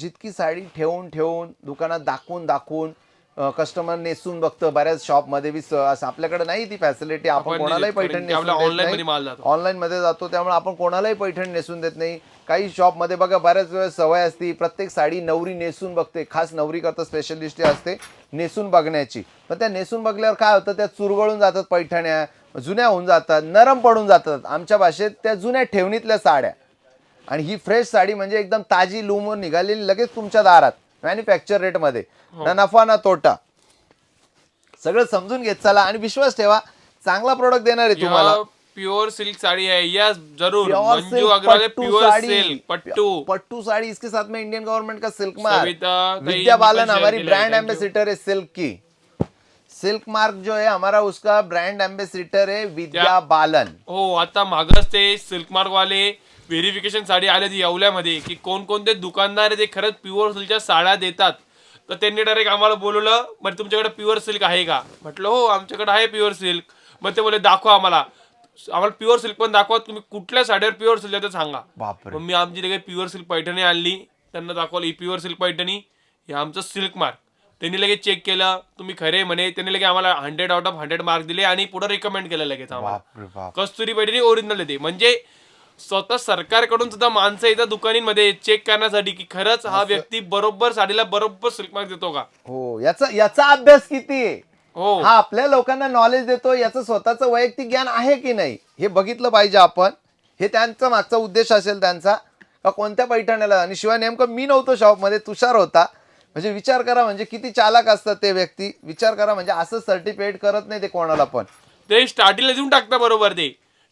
जितकी साडी ठेवून दुकानात दाखवून कस्टमर नेसून बघतं. बऱ्याच शॉपमध्ये बी असं आपल्याकडे नाही ती फॅसिलिटी. आपण कोणालाही पैठणी नेसून देत ऑनलाईन मध्ये नाही. माल जातो. ऑनलाईन मध्ये जातो, त्यामुळे आपण कोणालाही पैठणी नेसून देत नाही. काही शॉपमध्ये बघा बऱ्याच वेळेस सवय असते, प्रत्येक साडी नवरी नेसून बघते, खास नवरी करता स्पेशलिस्ट असते नेसून बघण्याची. पण त्या नेसून बघल्यावर काय होतं, त्या चुरगळून जातात पैठण्या, जुन्या होऊन जातात, नरम पडून जातात, आमच्या भाषेत त्या जुन्या ठेवणीतल्या साड्या. आणि ही फ्रेश साडी म्हणजे एकदम ताजी लूमवर निघालेली, लगेच तुमच्या दारात मॅन्युफॅक्चर रेटमध्ये, ना नफा ना तोटा, सगळं समजून घेत चला आणि विश्वास ठेवा, चांगला प्रोडक्ट देणार आहे तुम्हाला. प्योर सिल्क साड़ी है, यस जरूर। Pure Manju silk Agarwal pattu pure sari, silk pattu pattu sari, इसके साथ में इंडियन गवर्नमेंट का सिल्क मार्क। सविता विद्या बालन हमारी ब्रांड थैंक यू। एम्बेसिडर है सिल्क की। सिल्क मार्क जो है हमारा, उसका ब्रांड एम्बेसिडर है विद्या बालन। हो, आता मागच ते सिल्क मार्क वाले व्हेरिफिकेशन साडी आले ती येवल्यामध्ये की कोणकोणते दुकानदार आहे ते खरंच प्युअर सिल्कच्या साड्या देतात. तर त्यांनी डायरेक्ट आम्हाला बोलवलं, मग तुमच्याकडे प्युअर सिल्क आहे का? म्हटलं हो आमच्याकडे आहे प्युअर सिल्क. मग ते बोलले दाखवा आम्हाला प्युअर सिल्क पण दाखवा, तुम्ही कुठल्या साडीवर प्युअर सिल्क आहे ते सांगा. बापरे. मग मी आमची काही प्युअर सिल्क पैठणी आणली, त्यांना दाखवली ही प्युअर सिल्क पैठणी, हे आमचं सिल्क मार्क. त्यांनी लगेच चेक केलं, तुम्ही खरे म्हणे. त्यांनी लगेच आम्हाला 100 आउट ऑफ 100 मार्क दिले आणि पुढे रिकमेंड केलं लगेच आम्हाला. बापरे बाप. कस्तुरी पैठणी ओरिजिनल येते. म्हणजे स्वतः सरकारकडून सुद्धा माणसं येतात दुकानीमध्ये चेक करण्यासाठी की खरंच हा व्यक्ती बरोबर साडीला बरोबर सिल्क मार्क देतो का. हो, याचा अभ्यास किती आहे, हो, हा आपल्या लोकांना नॉलेज देतो, याचं स्वतःचं वैयक्तिक ज्ञान आहे की नाही हे बघितलं पाहिजे आपण. हे त्यांचा मागचा उद्देश असेल त्यांचा, का कोणत्या पैठण्याला. आणि शिवाय नेमकं मी नव्हतो शॉपमध्ये, तुषार होता. म्हणजे विचार करा, म्हणजे किती चालाक असतात ते व्यक्ती. विचार करा, म्हणजे असं सर्टिफिकेट करत नाही ते कोणाला पण. ते स्टार्टिंगला देऊन टाकता बरोबर.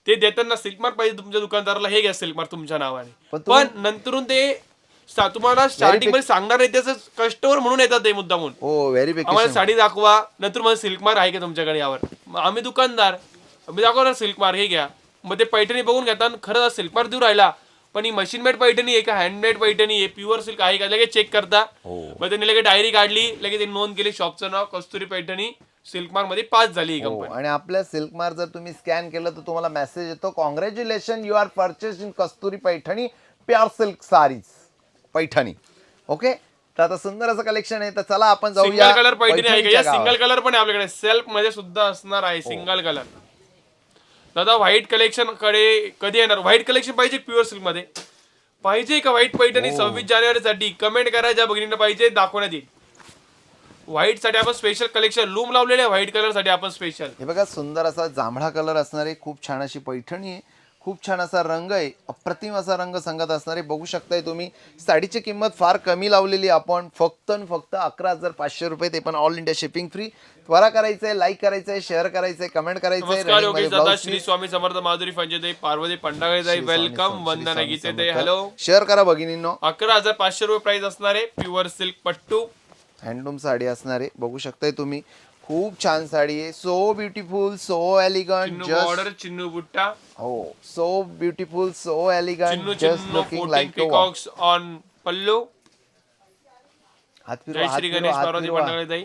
ते देताना सिल्क मार्क पाहिजे तुमच्या दुकानदाराला, हे घ्या सिल्क मार्क तुमच्या नावाने. पण नंतरून ते तुम्हाला स्टार्टिंग मध्ये सांगणार नाही, त्याचं कस्टमर म्हणून येतात ते मुद्दामून. हो, आम्हाला व्हेरिफिकेशन. साडी दाखवा, नंतर मला सिल्क मार्क आहे का तुमच्याकडे यावर. मग आम्ही दुकानदार, मी दाखवणार सिल्क मार्क, हे घ्या. मग ते पैठणी बघून घेतात, खरंच सिल्क मार्क देऊ राहिला, पण ही मशीन मेड पैठणी आहे का हँडमेड पैठणी आहे, प्युअर सिल्क आहे का, लगेच चेक करता. मग त्यांनी लगेच डायरी काढली, लगेच त्यांनी नोंद केली, शॉपचं नाव कस्तुरी पैठणी सिल्क मार्क मध्ये पास झाली ही हो, कंपनी. आणि आपल्या सिल्क मार्क जर तुम्ही स्कॅन केलं तर तुम्हाला मेसेज येतो, congratulation you are purchase in Kasturi Paithani pure silk saris Paithani. Okay, तर आता सुंदर असं कलेक्शन आहे, तर चला आपण जाऊया. सिंगल कलर पैठणी आहे का? पैठणीच्या या सिंगल गावात. कलर पण आहे आपल्याकडे, सेल्फ मध्ये सुद्धा असणार आहे सिंगल कलर. दादा व्हाईट कलेक्शन कडे कधी येणार? व्हाईट कलेक्शन पाहिजे प्युअर सिल्क मध्ये, पाहिजे का व्हाईट पैठणी? 26 जानेवारी साठी कमेंट करा, ज्या बघितलं पाहिजे दाखवण्यात येईल. व्हाईट साठी आपण स्पेशल कलेक्शन लूम लावलेले आहे, व्हाईट कलर साठी आपण स्पेशल. हे बघा, सुंदर असा जांभळा कलर असणारे, खूप छान अशी पैठणी आहे, खूप छान असा रंग आहे, अप्रतिम असा रंग संगत असणारे. बघू शकताय तुम्ही, साडीची किंमत फार कमी लावलेली आपण, फक्त 11,500 रुपये, ते पण ऑल इंडिया शिपिंग फ्री. त्वरा करायचंय, लाईक करायचंय, शेअर करायचंय, कमेंट करायचंय. नमस्कार योगेश दादा, श्री स्वामी समर्थ, माधुरी फंजेताई, पार्वती पंडागळेताई, वेलकम. वंदना गीतेताई, हॅलो. शेअर करा भगिनींनो. 11,500 रुपये प्राइस असणार आहे, pure silk pattu handloom sari असणार आहे. बघू शकताय तुम्ही, खूप छान साडी आहे. सो ब्युटिफुल, सो एलिगंट, चिन्नू बॉर्डर, चिन्नू बुट्टा, हो, सो ब्युटिफुल, सो एलिगंट, चिन्नू जस्ट चिन्नू looking 14 like peacocks on pallu. हात जय फिरवा, हात श्री फिरवा, गणेश, हात पार्वती फिरवा. पंडागळेताई.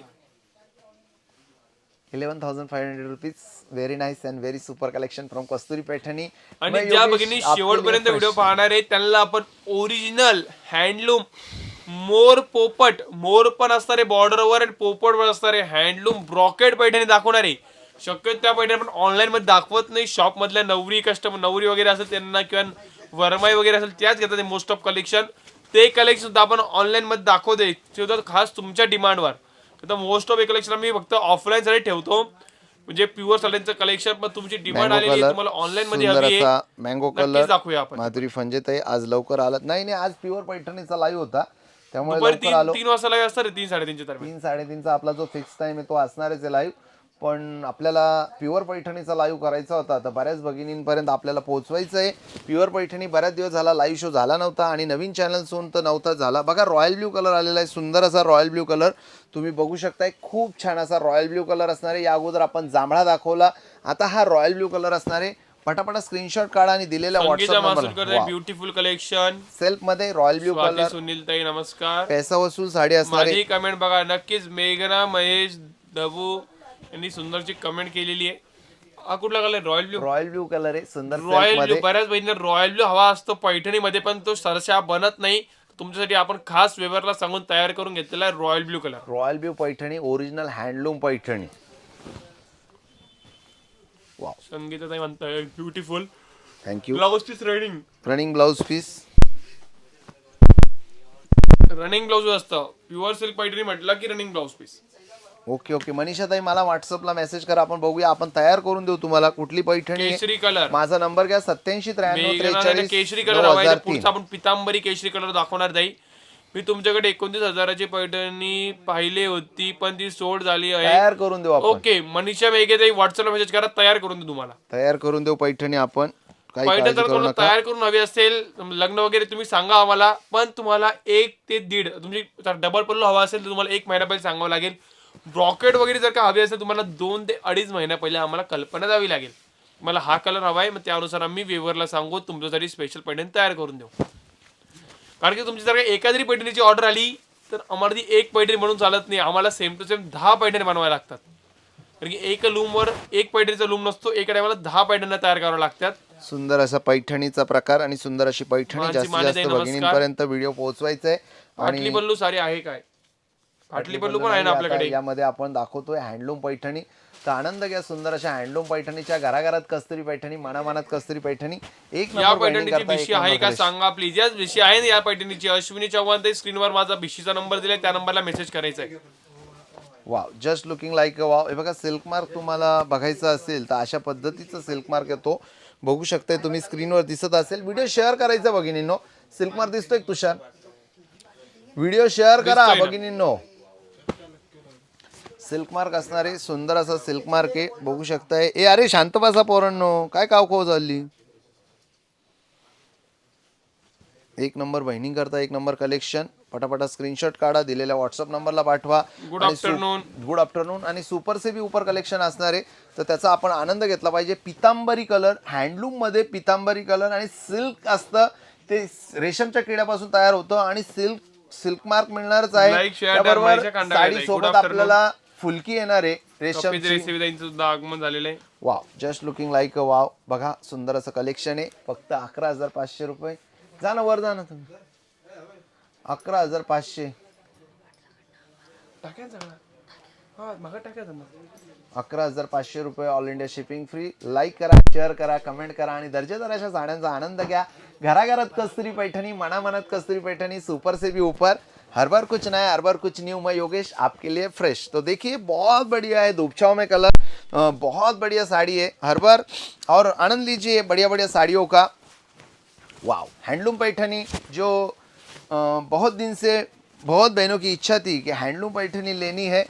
11,500 rupees. Very nice and very super collection from Kasturi Paithani. आणि ज्या भगिनी शेवटपर्यंत व्हिडिओ पाहणार आहे त्यांना आपण ओरिजिनल हँडलूम मोर पोपट, मोर पण असणार आहे बॉर्डरवर आणि पोपट पण असणार आहे, हँडलूम ब्रॉकेट पैठणी दाखवणार आहे. शक्यतो त्या पैठणी आपण ऑनलाईन मध्ये दाखवत नाही. शॉप मधल्या नवरी वगैरे असेल त्यांना किंवा वरमाई वगैरे असेल त्याच घेतात मोस्ट ऑफ कलेक्शन. ते कलेक्शन सुद्धा आपण ऑनलाईन मध्ये दाखवते, ते सुद्धा खास तुमच्या डिमांडवर. तर मोस्ट ऑफ हे कलेक्शन आम्ही फक्त ऑफलाईन साठी ठेवतो, म्हणजे प्युअर साड्यांचं कलेक्शन. पण तुमची डिमांड आलेली आहे, तुम्हाला ऑनलाईन मध्ये हवी आहे, मँगो नक्कीच कलर दाखवूया आपण. माधुरी फंजेताई आज लवकर आलात. नाही, आज प्युअर पैठणीचा लाईव्ह होता, त्यामुळे दुपारी लवकर आलो. 3 वाजता लाईव्ह असणार आहे, 3-3:30 दरम्यान. 3-3:30चा आपला जो फिक्स टाइम आहे तो असणारच आहे लाईव्ह. पण आपल्याला प्युअर पैठणीचा लाईव्ह करायचा होता, तर बऱ्याच भगिनींपर्यंत आपल्याला पोहोचवायचं आहे. प्युअर पैठणी बऱ्याच दिवस झाला लाईव्ह शो झाला नव्हता, आणि नवीन चॅनल सोन तर नव्हता झाला. बघा, रॉयल ब्ल्यू कलर आलेला आहे, सुंदर असा रॉयल ब्ल्यू कलर तुम्ही बघू शकताय. खूप छान असा रॉयल ब्ल्यू कलर असणार आहे. या अगोदर आपण जांभळा दाखवला, आता हा रॉयल ब्ल्यू कलर असणार आहे. पटापटा स्क्रीनशॉट काढा आणि दिलेल्या व्हॉट्सअप नंबरला. ब्युटिफुल कलेक्शन सेल्फ मध्ये रॉयल ब्ल्यू कलर. सुनील ताई नमस्कार. पैसा वसूल साडी असणार आहे. माझी कमेंट बघा नक्कीच. मेघना महेश दबू यांनी सुंदरची कमेंट केलेली आहे. हा कुठला colour? Royal blue. Royal blue colour आहे, सुंदर रॉयल ब्ल्यू. बऱ्याच बहिणींना रॉयल ब्ल्यू हवा असतो पैठणी मध्ये, पण तो सरसा बनत नाही. तुमच्यासाठी आपण खास वेबरला सांगून तयार करून घेतलेला आहे royal blue colour. Royal blue Paithani, original handloom Paithani. Sangita ताई म्हणताय beautiful. Thank you. Blouse piece running running blouse piece. Running blouse असतं. प्युअर सिल्क पैठणी म्हटलं की running blouse piece. Okay okay. मनीषाताई मला व्हॉट्सअपला मेसेज करा, आपण बघूया, आपण तयार करून देऊ तुम्हाला. कुठली पैठणी आहे? केशरी कलर. माझा नंबर घ्या 8793 केशरी 43 कलर हवा आहे. 9003. पुढचा आपण पितांबरी केशरी कलर दाखवणार ताई. मी तुमच्याकडे 29,000ची पैठणी पाहिली होती पण ती सोड झाली आहे. तयार करून देऊ आपण. ओके, मनीषा मेघे ताई व्हॉट्सअपला मेसेज करा, तयार करून देऊ तुम्हाला. तयार करून देऊ पैठणी आपण. काही पैठण काळजी जर करू तुम्हाला नका. तयार करून हवी असेल, लग्न वगैरे तुम्ही सांगा आम्हाला, पण तुम्हाला 1 ते 1.5 तुमची डबल पल्लू हवा असेल तर तुम्हाला 1 महिना पहिले सांगावं लागेल. ब्रॉकेट वगैरे जर का हवी असेल तुम्हाला 2 ते 2.5 महिना पहिले आम्हाला कल्पना द्यावी लागेल. मला हा कलर हवा आहे, मग त्यानुसार आम्ही वेवरला सांगू, तुमच्यासाठी स्पेशल पैठणी तयार करून देऊ. कारण की तुमची जर का एका जरी पैठणीची ऑर्डर आली तर आम्हाला ती एक पैठणी म्हणून चालत नाही, आम्हाला सेम टू सेम 10 पैठणी बनवायला लागतात. कारण की एक लूमवर एक पैठणीचा लूम नसतो, एका टायमाला 10 पैठण्या तयार कराव्या लागतात. सुंदर असा पैठणीचा प्रकार आणि सुंदर अशी पैठणी मानसी जास्तीत मानेताई, जास्त नमस्कार. भगिनींपर्यंत व्हिडिओ पोहोचवायचा आहे. फाटली पल्लू सारी आहे काय? फाटली पल्लू पण आहे ना आता आपल्याकडे. यामध्ये आपण दाखवतोय हँडलूम पैठणी. तर आनंद घ्या सुंदर अशा हँडलूम पैठणीच्या. घराघरात कस्तुरी पैठणी, मनामनात कस्तुरी पैठणी. एक या नंबर पैठणीची करता, एक भिशी आहे नंबर का खरेदी. सांगा प्लीज. याच भिशी आहे ना या पैठणीची. अश्विनी चव्हाण ते स्क्रीनवर माझा भिशीचा नंबर दिलाय, त्या नंबरला मेसेज करायचा आहे. Wow, just looking like a wow. हे बघा, सिल्क मार्क तुम्हाला बघायचा असेल तर अशा पद्धतीचा सिल्क मार्क येतो. बघू शकताय तुम्ही, स्क्रीनवर दिसत असेल. व्हिडिओ शेअर करायचा भगिनींनो. सिल्क मार्क दिसतोय तुषार? व्हिडिओ शेअर करा दिसतोय ना. भगिनींनो. सिल्क मार्क असणारे सुंदर असा सिल्क मार्क आहे, बघू शकताय. ए अरे शांत बसा पोरांनो, काय कावकाव झाली. एक नंबर बहिणी करता, एक नंबर कलेक्शन. पटापटा स्क्रीनशॉट काढा, दिलेल्या व्हॉट्सअप नंबरला पाठवा. Good afternoon. Good afternoon. आणि सुपर से बी उपर कलेक्शन असणार आहे, तर त्याचा आपण आनंद घेतला पाहिजे. पितांबरी कलर, हँडलूम मध्ये पितांबरी कलर आणि सिल्क असतं ते रेशमच्या किड्यापासून तयार होतं आणि सिल्क मार्क मिळणारच आहे. Like, share, त्याबरोबर धर्माच्या कांड्या साडी आहेत. सोबत Good afternoon. आपल्याला फुलकी येणार आहे रेशमची. रेसिपी ताईंचं सुद्धा आगमन झालेलं आहे. Wow, just looking like a wow. बघा सुंदर असं कलेक्शन आहे. फक्त 11,500 रुपये. जा ना वर, जा ना तुम्ही. 11,500. टाकायचं सगळं. हा मग टाकायचं ना. 11,500 रुपये. All India shipping free. Like करा, शेअर करा, कमेंट करा आणि दर्जेदार अशा साड्यांचा आनंद घ्या. घराघरात कस्तुरी पैठणी, मनामनात कस्तुरी पैठणी. सुपर से भी ऊपर. हर बार कुछ नया, हर बार कुछ न्यू. मैं योगेश आपके लिए फ्रेश. तो देखिए बहुत बढ़िया है, धूपछाव में कलर. बहुत बढ़िया साड़ी है हर बार. और आनंद लीजिए बढ़िया बढ़िया साड़ियों का. वाव, हैंडलूम पैठनी जो बहुत दिन से बहुत बहनों की इच्छा थी कि हैंडलूम पैठनी लेनी है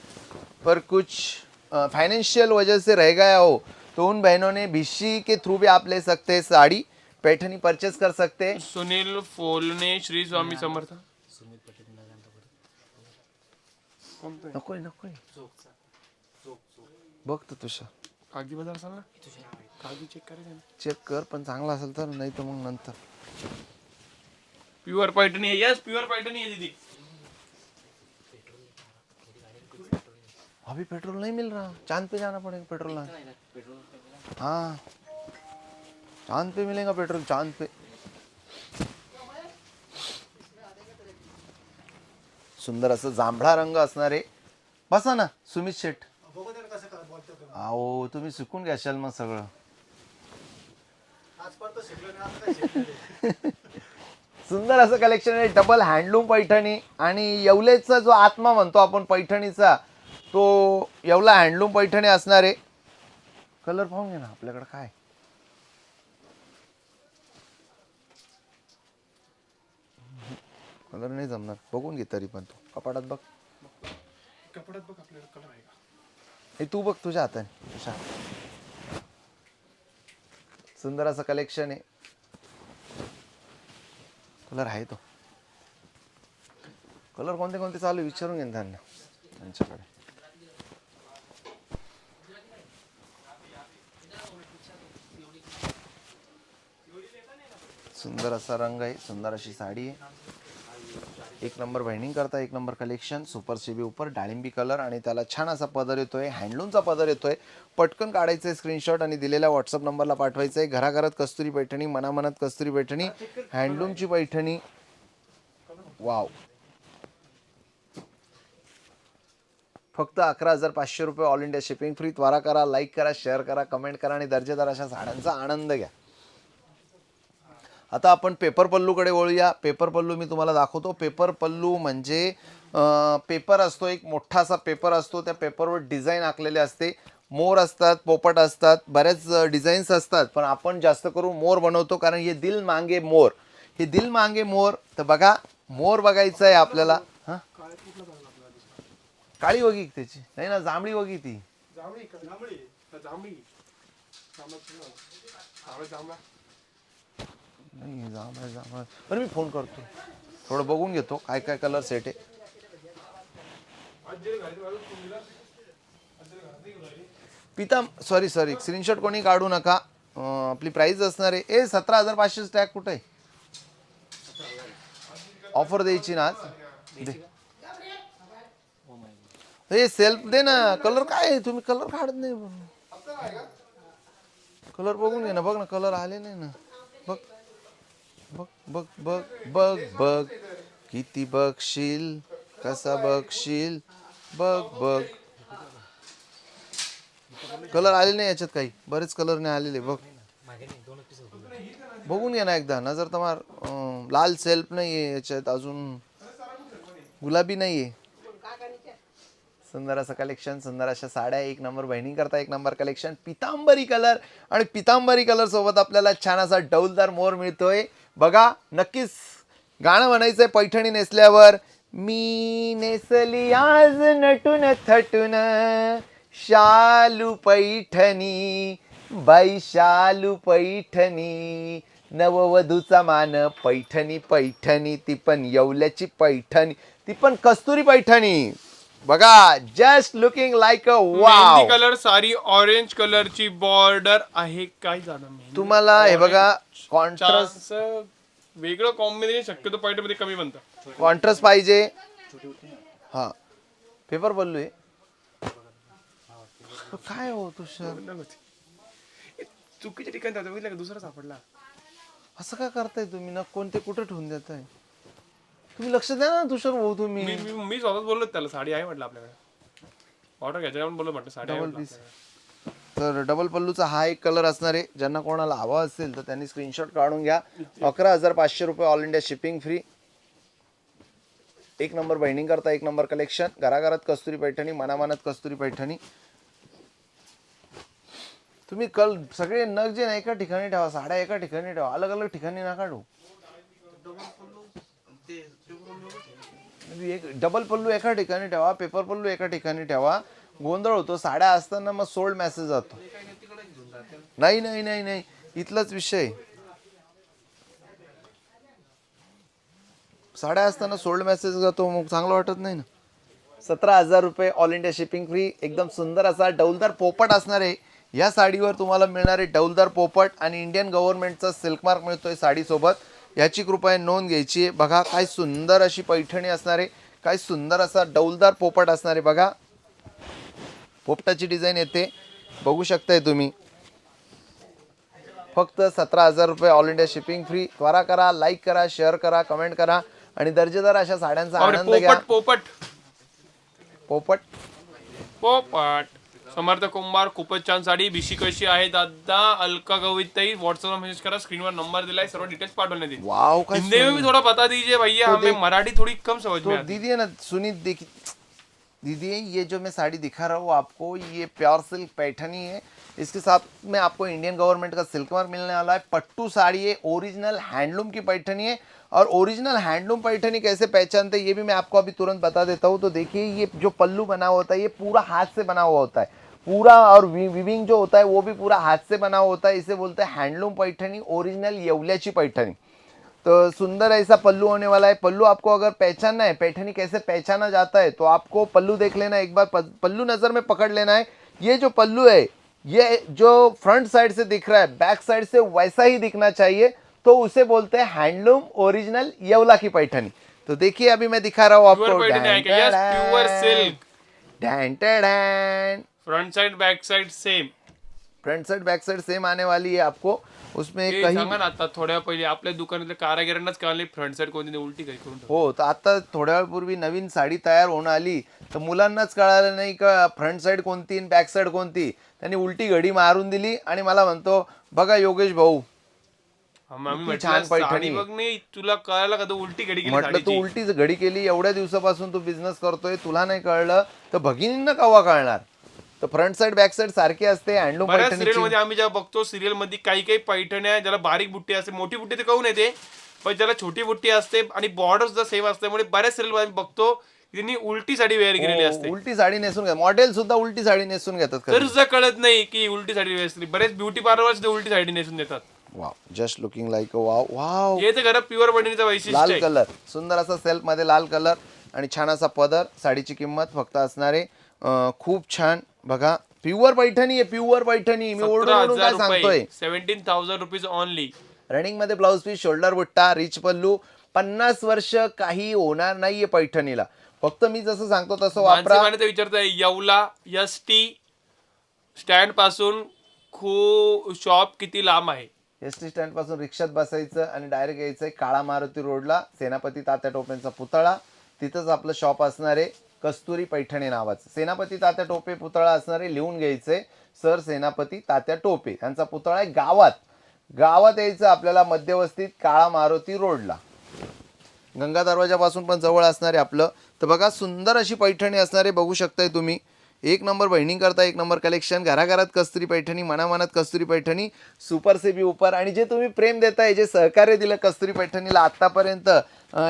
पर कुछ फाइनेंशियल वजह से रह गया हो, तो उन बहनों ने भिशी के थ्रू भी आप ले सकते हैं साड़ी, पैठनी परचेस कर सकते हैं. सुनील फोलने, श्री स्वामी समर्थ. नको बघ तर तुझ्या कागदी बाजार असाल ना, कागदी चेक करायचं. चेक कर, पण चांगला असेल तर, नाही तर मग नंतर. प्युअर पैठणी आहे. यस, प्युअर पैठणी आहे दीदी. अभी पेट्रोल नहीं मिल रहा, चांद पे जाना पड़ेगा पेट्रोल. हाँ, चांद पे मिलेगा पेट्रोल, चांद पे. सुंदर असं जांभळा रंग असणार आहे. बसा ना सुमित शेठ. अहो तुम्ही शिकून घ्याल मग सगळं. सुंदर असं कलेक्शन आहे. डबल हँडलूम पैठणी आणि येवलेचा जो आत्मा म्हणतो आपण पैठणीचा, तो येवला हँडलूम पैठणी असणार आहे. कलर पाहून घे ना आपल्याकडे काय. कलर नाही जमणार, बघून घे तरी पण. तू कपाटात बघ, कपड्यात बघ आपल्याला कलर आहे का. हे तू बघ तुझ्या हाताने. सुंदर असं कलेक्शन आहे. कलर आहे तो. कलर कोणते कोणते चालू विचारून घेईन त्यांना त्यांच्याकडे. सुंदर असा रंग आहे, सुंदर अशी साडी आहे. एक नंबर बाइंडिंग करता, एक नंबर कलेक्शन. सुपर सीबी ऊपर डाळिंबी कलर आणि त्याला छान असा पदर येतोय, हँडलूमचा पदर येतोय. पटकन काढायचं स्क्रीनशॉट आणि दिलेल्या व्हॉट्सअप नंबरला पाठवायचं आहे. घराघरात कस्तुरी पैठणी, मनामनात कस्तुरी पैठणी, हँडलूमची पैठणी. वाव, फक्त 11,500 रुपये. All India shipping free. त्वरा करा, लाईक करा, शेअर करा, कमेंट करा आणि दर्जेदार अशा साड्यांचा आनंद घ्या. आता आपण पेपर पल्लूकडे वळूया. पेपर पल्लू मी तुम्हाला दाखवतो. पेपर पल्लू म्हणजे पेपर असतो, एक मोठासा पेपर असतो, त्या पेपरवर डिझाईन आखलेले असते. मोर असतात, पोपट असतात, बऱ्याच डिझाईन्स असतात, पण आपण जास्त करून मोर बनवतो कारण हे दिल मांगे मोर. हे दिल मांगे मोर. तर बघा मोर बघायचं आहे आपल्याला. हां काळी वगी त्याची नाही ना, जांभळी वगी ती. नाही जांभळा. बरं मी फोन करतो, थोडं बघून घेतो काय काय कलर सेट आहे. सॉरी स्क्रीनशॉट कोणी काढू नका. आपली प्राइस असणार आहे 17,500 टॅग कुठे आहे? ऑफर द्यायची ना आज दे. हे सेल्फ दे ना. कलर काय आहे? तुम्ही कलर काढत नाही. कलर बघून घे ना. बघ ना कलर आले नाही ना. बघ बघ बघ बघ बघ बघ किती बघशील, कसा बघशील, बघ बघ. कलर आले नाही याच्यात, काही बरेच कलर नाही आलेले. बघ बघून घे ना एकदा, नजर तमार. लाल सेल्फ नाही आहे याच्यात, अजून गुलाबी नाही आहे. सुंदर असं कलेक्शन, सुंदर अशा साड्या, एक नंबर बहिणी करता एक नंबर कलेक्शन. पितांबरी कलर, आणि पितांबरी कलर सोबत आपल्याला छान असा डौलदार मोर मिळतोय. बघा नक्कीच गाणं म्हणायचंय पैठणी नेसल्यावर. मी नेसली आज नटून थटून शालू पैठणी, बाई शालू पैठणी, नववधूचा मान पैठणी पैठणी, ती पण येवल्याची पैठणी, ती पण कस्तुरी पैठणी. बघा just looking like a wow. Mehndi colour सारी ऑरेंज कलरची बॉर्डर आहे. काय झालं तुम्हाला हे बघा कॉन्ट्रास्ट, वेगळं कॉम्बिनेशन शक्यतो पैठणी मध्ये कमी बनतं. कॉन्ट्रास्ट पाहिजे. हा पेपर पल्लू आहे. काय हो तुषार, चुकीच्या ठिकाणी जातो, बघितलं का दुसरा सापडला. असं का करताय तुम्ही ना? कोणते कुठे ठेवून देताय तुम्ही? लक्ष द्या ना तुषार भाऊ तुम्ही. मी स्वतःच बोललो त्याला साडी आहे म्हटलं आपल्याकडे, ऑर्डर घ्यायच्या बोललो म्हटलं साडी आहे डबल म्हटलं पीस. आपल्याकडे. तर डबल पल्लूचा हा एक कलर असणार आहे. ज्यांना कोणाला हवा असेल तर त्यांनी स्क्रीनशॉट काढून घ्या. 11,500 रुपये, ऑल इंडिया शिपिंग फ्री. एक नंबर बाइंडिंग करता एक नंबर कलेक्शन. घराघरात कस्तुरी पैठणी, मनामनात कस्तुरी पैठणी. तुम्ही सगळे नग जे एका ठिकाणी ठेवा, साड्या एका ठिकाणी ठेवा, अलग अलग ठिकाणी ना काढू. एक डबल पल्लू एका ठिकाणी ठेवा, पेपर पल्लू एका ठिकाणी ठेवा. गोंधळ होतो. साड्या असताना मग सोल्ड मेसेज जातो. नाही नाही नाही नाही, इथलाच विषय. साड्या असताना सोल्ड मेसेज जातो, मग चांगलं वाटत नाही ना. 17,000 रुपये, ऑल इंडिया शिपिंग फ्री. एकदम सुंदर असा डौलदार पोपट असणार आहे या साडीवर. तुम्हाला मिळणारे डौलदार पोपट आणि इंडियन गव्हर्नमेंटचा सिल्क मार्क मिळतोय साडीसोबत. याची कृपया नोंद घ्यायची आहे. बघा काय सुंदर अशी पैठणी असणार आहे, काय सुंदर असा डौलदार पोपट असणार आहे. बघा पोपटाची डिझाईन येते, बघू शकताय तुम्ही. फक्त 17,000 रुपये, ऑल इंडिया शिपिंग फ्री. त्वरा करा, लाईक करा, शेअर करा, कमेंट करा आणि दर्जेदार अशा साड्यांचा आनंद घ्या. पोपट पोपट पोपट समर्थ कुंभार, खूपच छान साडी. बिशी कशी आहे दादा? अलका गविताई, व्हाट्सएप मेसेज करा, स्क्रीनवर नंबर दिलाय, सर्व डिटेल्स पाठवण्यात येईल. वाव काय हिंदी में भी थोड़ा बता दीजिए भैया, हमें मराठी थोड़ी कम समझ में तो आती है. दीदी है ना, सुनी देखी दीदी, ये जो मैं साड़ी दिखा रहा हूँ आपको, ये प्योर सिल्क पैठनी है. इसके साथ में आपको इंडियन गवर्नमेंट का सिल्क मार्क मिलने वाला है. पट्टू साड़ी है, ओरिजिनल हैंडलूम की पैठनी है. और ओरिजिनल हैंडलूम पैठनी कैसे पहचानते हैं ये भी मैं आपको अभी तुरंत बता देता हूँ. तो देखिए ये जो पल्लू बना होता है ये पूरा हाथ से बना हुआ होता है पूरा, और विविंग जो होता है वो भी पूरा हाथ से बना हुआ होता है. इसे बोलते हैं हैंडलूम पैठनी, ओरिजिनल येवल्याची पैठनी. तो सुंदर ऐसा पल्लू होने वाला है. पल्लू आपको अगर पहचानना है, पैठनी कैसे पहचाना जाता है, तो आपको पल्लू देख लेना एक बार. पल्लू नज़र में पकड़ लेना है. ये जो पल्लू है, ये जो फ्रंट साइड से दिख रहा है, बैक साइड से वैसा ही दिखना चाहिए. तो उसे बोलते हैं हैंडलूम ओरिजिनल येवला की पैठनी. तो देखिए अभी मैं दिखा रहा हूँ आपको. प्योर पैठनी है क्या? Yes, pure silk. Front side back side same. Front side back side same आने वाली है आपको. उसमें हे कहीं सांगा ना, आता थोड्या पहिले आपल्या दुकानातल्या कारागिरांनाच कळले फ्रंट साइड कोणती उलटी काही करून टाकली. हो. तर आता थोड्या वेळपूर्वी नवीन साडी तयार होऊन आली, तर मुलांनाच कळालं नाही का फ्रंट साइड कोणती आणि बॅक साइड कोणती. त्यांनी उलटी घडी मारून दिली आणि मला म्हणतो, बघा योगेश भाऊ, आम्ही किती म्हटलं छान पैठणी साडी आहे. बघ नाही तुला कळायला का तू उलटी घडी गेली म्हटलं तू साडीची. उलटीच घडी केली, एवढ्या दिवसापासून तू बिझनेस करतोय, तुला नाही कळलं तर भगिनींना केव्हा कळणार. तर फ्रंट साईड बॅक साईड सारखी असते हँडलूम बऱ्याच सिरियल पैठणीची. मध्ये आम्ही जेव्हा बघतो सिरियल मध्ये काही काही पैठण्या ज्याला बारीक बुट्टी असते, मोठी बुट्टी तर कहून येते, पण ज्याला छोटी बुट्टी असते आणि बॉर्डर सुद्धा सेम असल्यामुळे बऱ्याच सिरियल मध्ये बघतो त्यांनी उलटी साडी वेअर केलेली हो, असते. उलटी साडी नेसून घ्या, मॉडेल सुद्धा उलटी साडी नेसून घेतात तर कधी. सुद्धा कळत नाही की उलटी साडी वेअर. बरेच ब्युटी पार्लर सुद्धा उलटी साडी नेसून देतात. Wow, just looking like a wow. Wow, हे तर खरं प्युअर पैठणीचं वैशिष्ट्य लाल आहे. कलर, सुंदर असा सेल्फ मध्ये लाल कलर आणि छान असा पदर. साडीची किंमत फक्त असणारे खूप छान बघा, प्युअर पैठणी आहे, प्युअर पैठणी. मी ओरडून ओरडून काय 17,000 सांगतोय. रुपये, 17,000 रुपीज ओनली. रनिंग मध्ये ब्लाउज पीस, शोल्डर बुट्टा, रिच पल्लू. 50 वर्ष काही होणार नाहीये पैठणीला. फक्त मी जसं सांगतो तसं वापरा. माणसे विचारताय येवला एसटी स्टँड पासून शॉप किती लांब आहे? एस टी स्टँड पासून रिक्षात बसायचं आणि डायरेक्ट यायचंय काळा मारुती रोडला, सेनापती तात्या टोपेंचा पुतळा. तिथंच आपलं शॉप असणार आहे, कस्तुरी पैठणी नावाचं. सेनापती तात्या टोपे पुतळा असणार आहे, लिहून घ्यायचंय. सर सेनापती तात्या टोपे यांचा पुतळा आहे गावात. गावात यायचं आपल्याला, मध्यवस्तीत काळा मारुती रोडला, गंगा दरवाजापासून पण जवळ असणार आहे आपलं. तर बघा, सुंदर अशी पैठणी असणार आहे, बघू शकताय तुम्ही. एक नंबर बहिणींग करता, एक नंबर कलेक्शन. घराघरात कस्तुरी पैठणी, मनामनात कस्तुरी पैठणी, सुपर से भी ऊपर. आणि जे तुम्ही प्रेम देताय, जे सहकार्य दिलं कस्तुरी पैठणीला आत्तापर्यंत,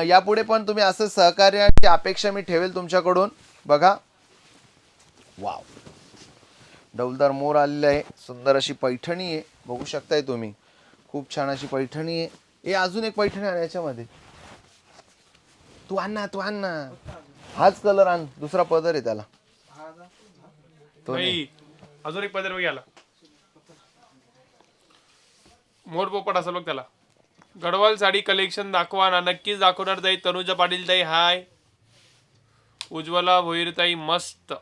यापुढे पण तुम्ही असं सहकार्याची अपेक्षा मी ठेवेल तुमच्याकडून. बघा, वाव, डौलदार मोर आलेले आहे, सुंदर अशी पैठणी आहे, बघू शकताय तुम्ही. खूप छान अशी पैठणी आहे. हे अजून एक पैठणी आहे याच्यामध्ये. तू आण ना, तू आण ना, हाच कलर आण, दुसरा पदर आहे त्याला. तो नाही. नाही, अजून एक पदर घ्यायला मोर पोपट असेल बघ त्याला. गडवाल साडी कलेक्शन दाखवा ना. नक्कीच दाखवणार ताई. तनुजा पाटील ताई हाय. उज्ज्वला भोईर ताई मस्त.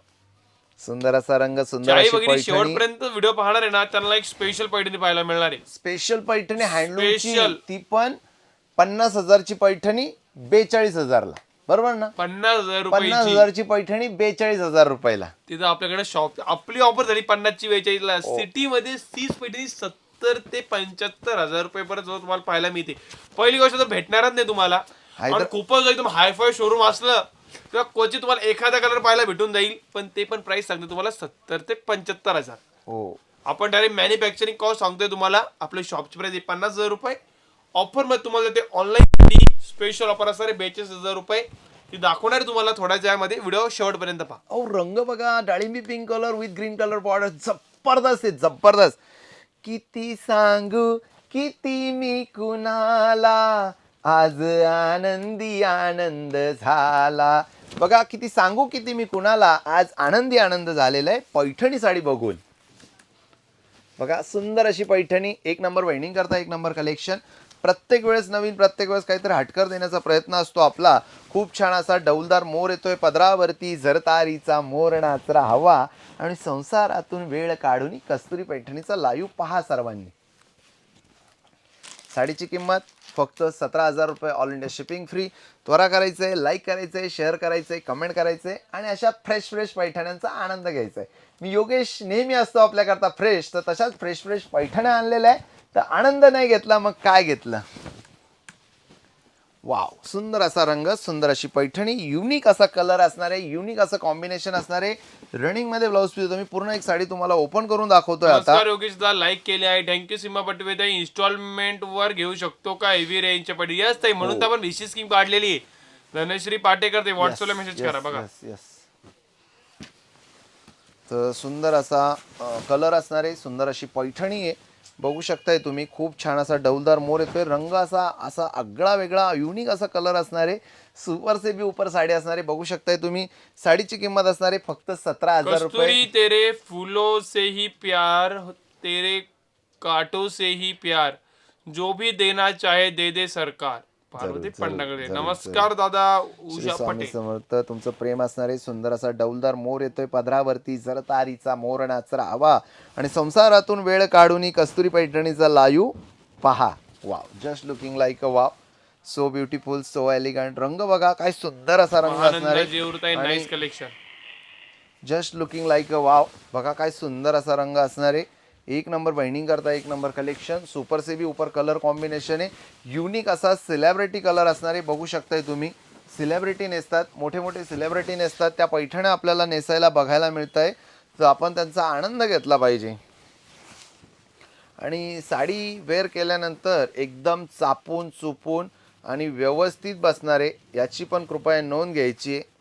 सुंदर असा रंग, सुंदर ज्याही अशी भगिनी पैठणी. शेवटपर्यंत व्हिडिओ पाहणार आहे ना त्यांना एक स्पेशल पैठणी पाहायला मिळणार आहे. स्पेशल पैठणी हँडलूमची, Special. ती पण 50,000ची पैठणी 42,000ला, बरोबर ना. 50,000 रुपयाची 50,000ची पैठणी 42,000 रुपयाला. तिथं आपल्याकडे शॉप. आपली ऑफर झाली 50ची 42ला. सिटी मध्ये 30 पैठणी 70 ते 75,000 रुपयेपर्यंत तुम्हाला पाहायला मिळते. पहिली गोष्ट तर भेटणारच नाही तुम्हाला. आणि खूपच एकदम हायफाय शोरूम असलं किंवा क्वचित तुम्हाला एखादा कलर पाहायला भेटून जाईल, पण ते पण प्राइस सांगते तुम्हाला 70 ते 75,000. हो, आपण डायरेक्ट मॅन्युफॅक्चरिंग कॉस्ट सांगतोय तुम्हाला. आपल्या शॉपची प्राइस 50,000 रुपये. ऑफर मध्ये तुम्हाला ते ऑनलाईन स्पेशल ऑफर असणार आहे 42,000 रुपये. ती दाखवणार तुम्हाला थोड्या वेळामध्ये. व्हिडिओ शेवटपर्यंत पहा. अहो रंग बघा, डाळिंबी pink colour with green colour border, जबरदस्त आहे, जबरदस्त. किती सांगू किती मी कुणाला, आज आनंदी आनंद झाला. बघा, किती सांगू किती मी कुणाला, आज आनंदी आनंद झालेला आहे पैठणी साडी बघून. बघा, सुंदर अशी पैठणी. एक नंबर वाइंडिंग करता, एक नंबर कलेक्शन. प्रत्येक वेळेस नवीन, प्रत्येक वेळेस काहीतरी हटकर देण्याचा प्रयत्न असतो आपला. खूप छान असा डौलदार मोर येतोय पदरावरती, जरतारीचा मोर नाचरा हवा आणि संसारातून वेळ काढून कस्तुरी पैठणीचा लाईव्ह पहा सर्वांनी. साडीची किंमत फक्त 17,000 रुपये, ऑल इंडिया शिपिंग फ्री. त्वरा करायचंय, लाईक करायचंय, शेअर करायचंय, कमेंट करायचंय आणि अशा फ्रेश फ्रेश पैठण्यांचा आनंद घ्यायचा आहे. मी योगेश नेहमी असतो आपल्याकरता फ्रेश, तर तशाच फ्रेश फ्रेश पैठण्या आणलेल्या आहे. तर आनंद नाही घेतला मग काय घेतलं. वाव, सुंदर असा रंग, सुंदर अशी पैठणी, युनिक असा कलर असणार आहे, युनिक असं कॉम्बिनेशन असणार आहे. रनिंग मध्ये ब्लाऊज पीस. मी पूर्ण एक साडी तुम्हाला ओपन करून दाखवतोय आता. नमस्कार योगेश दा, लाईक केले आहे. थँक्यू. सीमा पटवे ताई, इन्स्टॉलमेंट वर घेऊ शकतो का हेवी रेंजच्या पडी? यस ताई, म्हणून तर आपण विशेष स्कीम काढलेली आहे. धनश्री पाटेकर ते व्हॉट्सअपला मेसेज करा. बघा, तर सुंदर असा कलर असणार आहे, सुंदर अशी पैठणी आहे, बघू शकताय तुम्ही. खूप छान असा डौलदार मोर येतोय. रंग असा असा आगळा वेगळा युनिक असा कलर असणार आहे. सुपर से भी ऊपर साडी असणार आहे, बघू शकताय तुम्ही. साडीची किंमत असणार आहे फक्त 17,000 रुपये. कस्तुरी तेरे फूलों से ही प्यार, तेरे कांटों से ही प्यार, जो भी देना चाहे दे दे सरकार. पार्वती पंडागळे. नमस्कार दादा. श्री उषा स्वामी पटेल. समर्थ. तुमचं प्रेम असणार आहे. सुंदर असा डौलदार मोर येतोय पदरावरती, जरतारीचा मोर नाचरा हवा आणि संसारातून वेळ काढून कस्तुरी पैठणीचा लाईव्ह पहा. Wow, just looking like a wow, so beautiful, so elegant. रंग बघा, काय सुंदर असा रंग असणार आनंद जेवताई, आहे. Nice collection. Just looking like a wow, बघा काय सुंदर असा रंग असणार आहे. एक नंबर बाइंडिंग करता, एक नंबर कलेक्शन, सुपर से भी ऊपर कलर कॉम्बिनेशन आहे, युनिक असा सेलिब्रिटी कलर असणार आहे. बघू शकताय तुम्ही, सेलिब्रिटी नेसतात, मोठे मोठे सेलिब्रिटी नेसतात, त्या पैठण्या आपल्याला नेसायला बघायला मिळत आहे. तर आपण त्यांचा आनंद घेतला पाहिजे. आणि साडी वेअर केल्यानंतर एकदम चापून चुपून आणि व्यवस्थित बसणारे, याची पण कृपया नोंद घ्यायची आहे.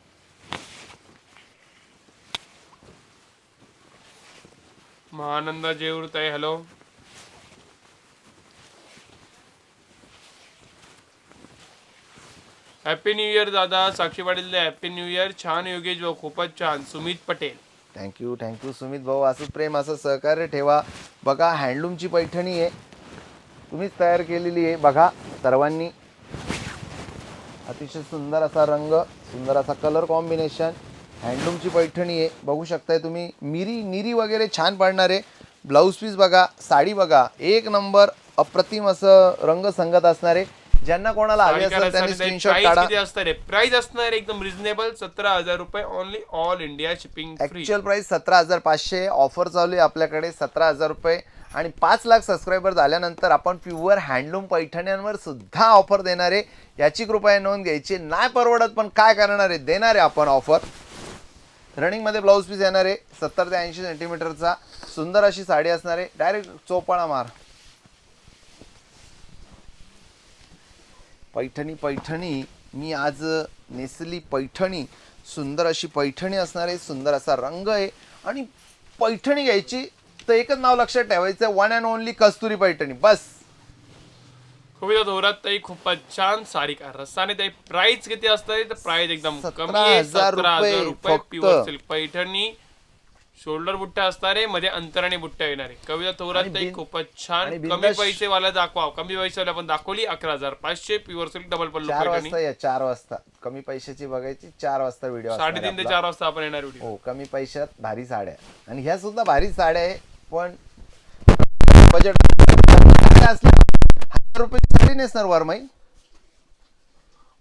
महानंदा जेऊरताई हॅलो. हॅपी न्यू इयर दादा. Sakshi Patil happy new year. छान योगेश भाऊ, खूपच छान. सुमित पटेल थँक्यू सुमित भाऊ. असं प्रेम, असं सहकार्य ठेवा. बघा हँडलूमची पैठणी आहे, तुम्हीच तयार केलेली आहे. बघा सर्वांनी, अतिशय सुंदर असा रंग, सुंदर असा कलर कॉम्बिनेशन, हँडलूमची पैठणी आहे. बघू शकताय तुम्ही, निरी वगैरे छान पडणार आहे. ब्लाऊज पीस बघा, साडी बघा, एक नंबर अप्रतिम असं रंग संगत असणार आहे. ज्यांना कोणाला हवे असेल त्यांनी स्क्रीनशॉट काढा. किती असणार आहे? प्राइस असणार आहे एकदम रिझनेबल, 17,000 रुपये only, all India shipping free. Actual price 17,500. Offer चालू आहे आपल्याकडे 17,000 रुपये. आणि 5 लाख सबस्क्रायबर झाल्यानंतर आपण प्युअर हँडलूम पैठण्यांवर सुद्धा ऑफर देणार आहे. याची कृपया नोंद घ्यायची. नाही परवडत पण काय करणार आहे, देणार आहे आपण ऑफर. रनिंगमध्ये ब्लाऊज पीस येणार आहे 70 ते 80 सेंटीमीटरचा. सुंदर अशी साडी असणार आहे. डायरेक्ट चोपाळा मार. पैठणी मी आज नेसली पैठणी. सुंदर अशी पैठणी असणार आहे, सुंदर असा रंग आहे. आणि पैठणी घ्यायची तर एकच नाव लक्षात ठेवायचं, वन अँड ओनली कस्तुरी पैठणी, बस. कविता थोरात ताई खूपच छान. सारिका रसाने ताई प्राइस किती असते? तर प्राइस एकदम कमी आहे, 17,000 रुपये. प्युअर सिल्क पैठणी, शोल्डर बुट्ट्या असणार आहे, मध्ये अंतराने बुट्ट्या येणार आहे. कविता थोरात ताई खूपच छान. कमी पैसे वाला दाखवा. कमी पैसे वाला आपण दाखवली 11,500. प्युअर सिल्क डबल पल्लू 4 पैठणी. वाजता या, 4 वाजता. कमी पैशाची बघायची, 4 वाजता व्हिडिओ. 3:30 ते 4 वाजता आपण येणार व्हिडिओ. हो, कमी पैशात भारी साड्या. आणि ह्या सुद्धा भारी साड्या आहे, पण बजेट असल्या 1,000 रुपयाची साडी नेसणार वरमाई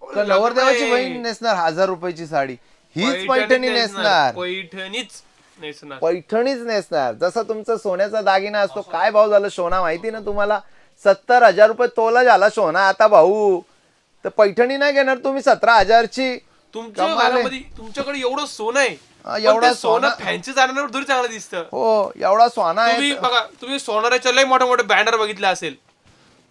तर नवरदेवाची बहीण नेसणार 1,000 रुपयाची साडी. हीच पैठणी नेसणार, पैठणीच नेसणार, पैठणीच नेसणार. जसं तुमचा सोन्याचा दागिना असतो, काय भाव झाला सोना माहिती ना तुम्हाला? 70,000 रुपये तोला झाला सोना आता भाऊ. तर पैठणी नाही घेणार तुम्ही 17,000ची? तुमच्या घरामध्ये तुमच्याकडे एवढं सोनं आहे, एवढा सोनं फॅन्सी जाण्यावर दूर चांगलं दिसतं. हो, एवढा सोना तुम्ही आहे. बघा, तुम्ही सोनाराच्या लय मोठे मोठे बॅनर बघितले असेल,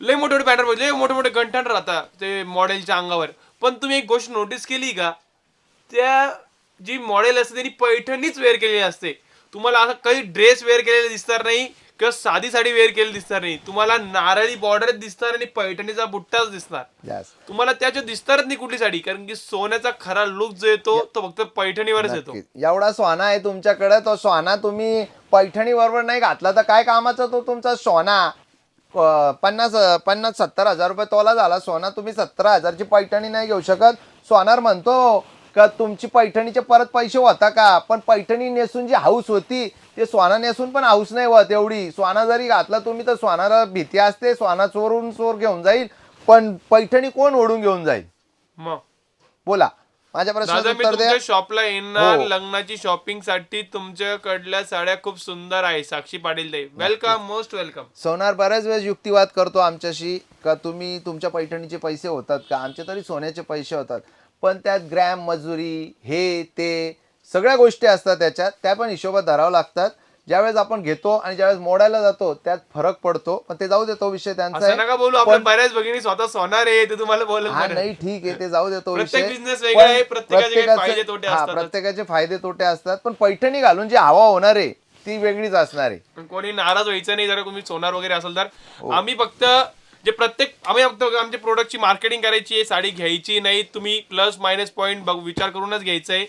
लय मोठे मोठे बॅनर बघितले, मोठे मोठे गंठण राहतात ते मॉडेलच्या अंगावर. पण तुम्ही एक गोष्ट नोटीस केली का, त्या जी मॉडेल असते त्यांनी पैठणीच वेअर केलेली असते. तुम्हाला असं काही ड्रेस वेअर केलेले दिसणार नाही किंवा साधी साडी वेअर केलेली दिसणार नाही. तुम्हाला नारळी बॉर्डर दिसणार आणि पैठणीचा बुट्टाच दिसणार. Yes. तुम्हाला त्याच्या दिसणारच नाही कुठली साडी, कारण की सोन्याचा खरा लुक जो येतो तो फक्त पैठणीवरच येतो. एवढा सोना आहे तुमच्याकडे, तो सोना तुम्ही पैठणी बरोबर नाही घातला तर काय कामाचा तो तुमचा सोना? 50-70,000 रुपये तोला झाला सोना. तुम्ही 17,000ची पैठणी नाही घेऊ शकत. सोनार म्हणतो का तुमची पैठणीचे परत पैसे होता का? पण पैठणी नेसून जी हाऊस होती ते सोना नेसून पण हाऊस नाही होत एवढी. सोना जरी घातला तुम्ही तर सोनाला भीती असते, सोना चोरून चोर घेऊन जाईल, पण पैठणी कोण ओढून घेऊन जाईल? मग बोला, माझ्या दादा प्रश्नाचं मी उत्तर द्या. तुमच्या शॉपला येणार. हो. लग्नाची शॉपिंग साठी तुमच्याकडल्या साड्या खूप सुंदर आहे. साक्षी पाटील ताई वेलकम, मोस्ट वेलकम. सोनार बऱ्याच वेळेस युक्तिवाद करतो आमच्याशी का तुम्ही तुमच्या पैठणीचे पैसे होतात का? आमचे तरी सोन्याचे पैसे होतात, पण त्यात ग्रॅम मजुरी हे ते सगळ्या गोष्टी असतात त्याच्यात, त्या पण हिशोबात धरावं लागतात. ज्यावेळेस आपण घेतो आणि ज्यावेळेस मोडायला जातो त्यात फरक पडतो. पण ते जाऊ दे, तो विषय त्यांचा असं नका बोलू. आपण बऱ्याच भगिनी स्वतः सोनार आहे ते तुम्हाला बोलत हा नाही, ठीक आहे, ते जाऊ दे, तो प्रत्येक विषय. बिझनेस वेगळा आहे, प्रत्येकाचे फायदे तोटे असतात. प्रत्येकाचे फायदे तोटे असतात, पण पैठणी घालून जी हवा होणार आहे ती वेगळीच असणार आहे. पण कोणी नाराज व्हायचं नाही. जर तुम्ही सोनार वगैरे असेल तर आम्ही फक्त जे आम्ही फक्त आमच्या प्रोडक्टची मार्केटिंग करायची आहे, साडी घ्यायची नाही. तुम्ही प्लस मायनस पॉईंट विचार करूनच घ्यायचंय.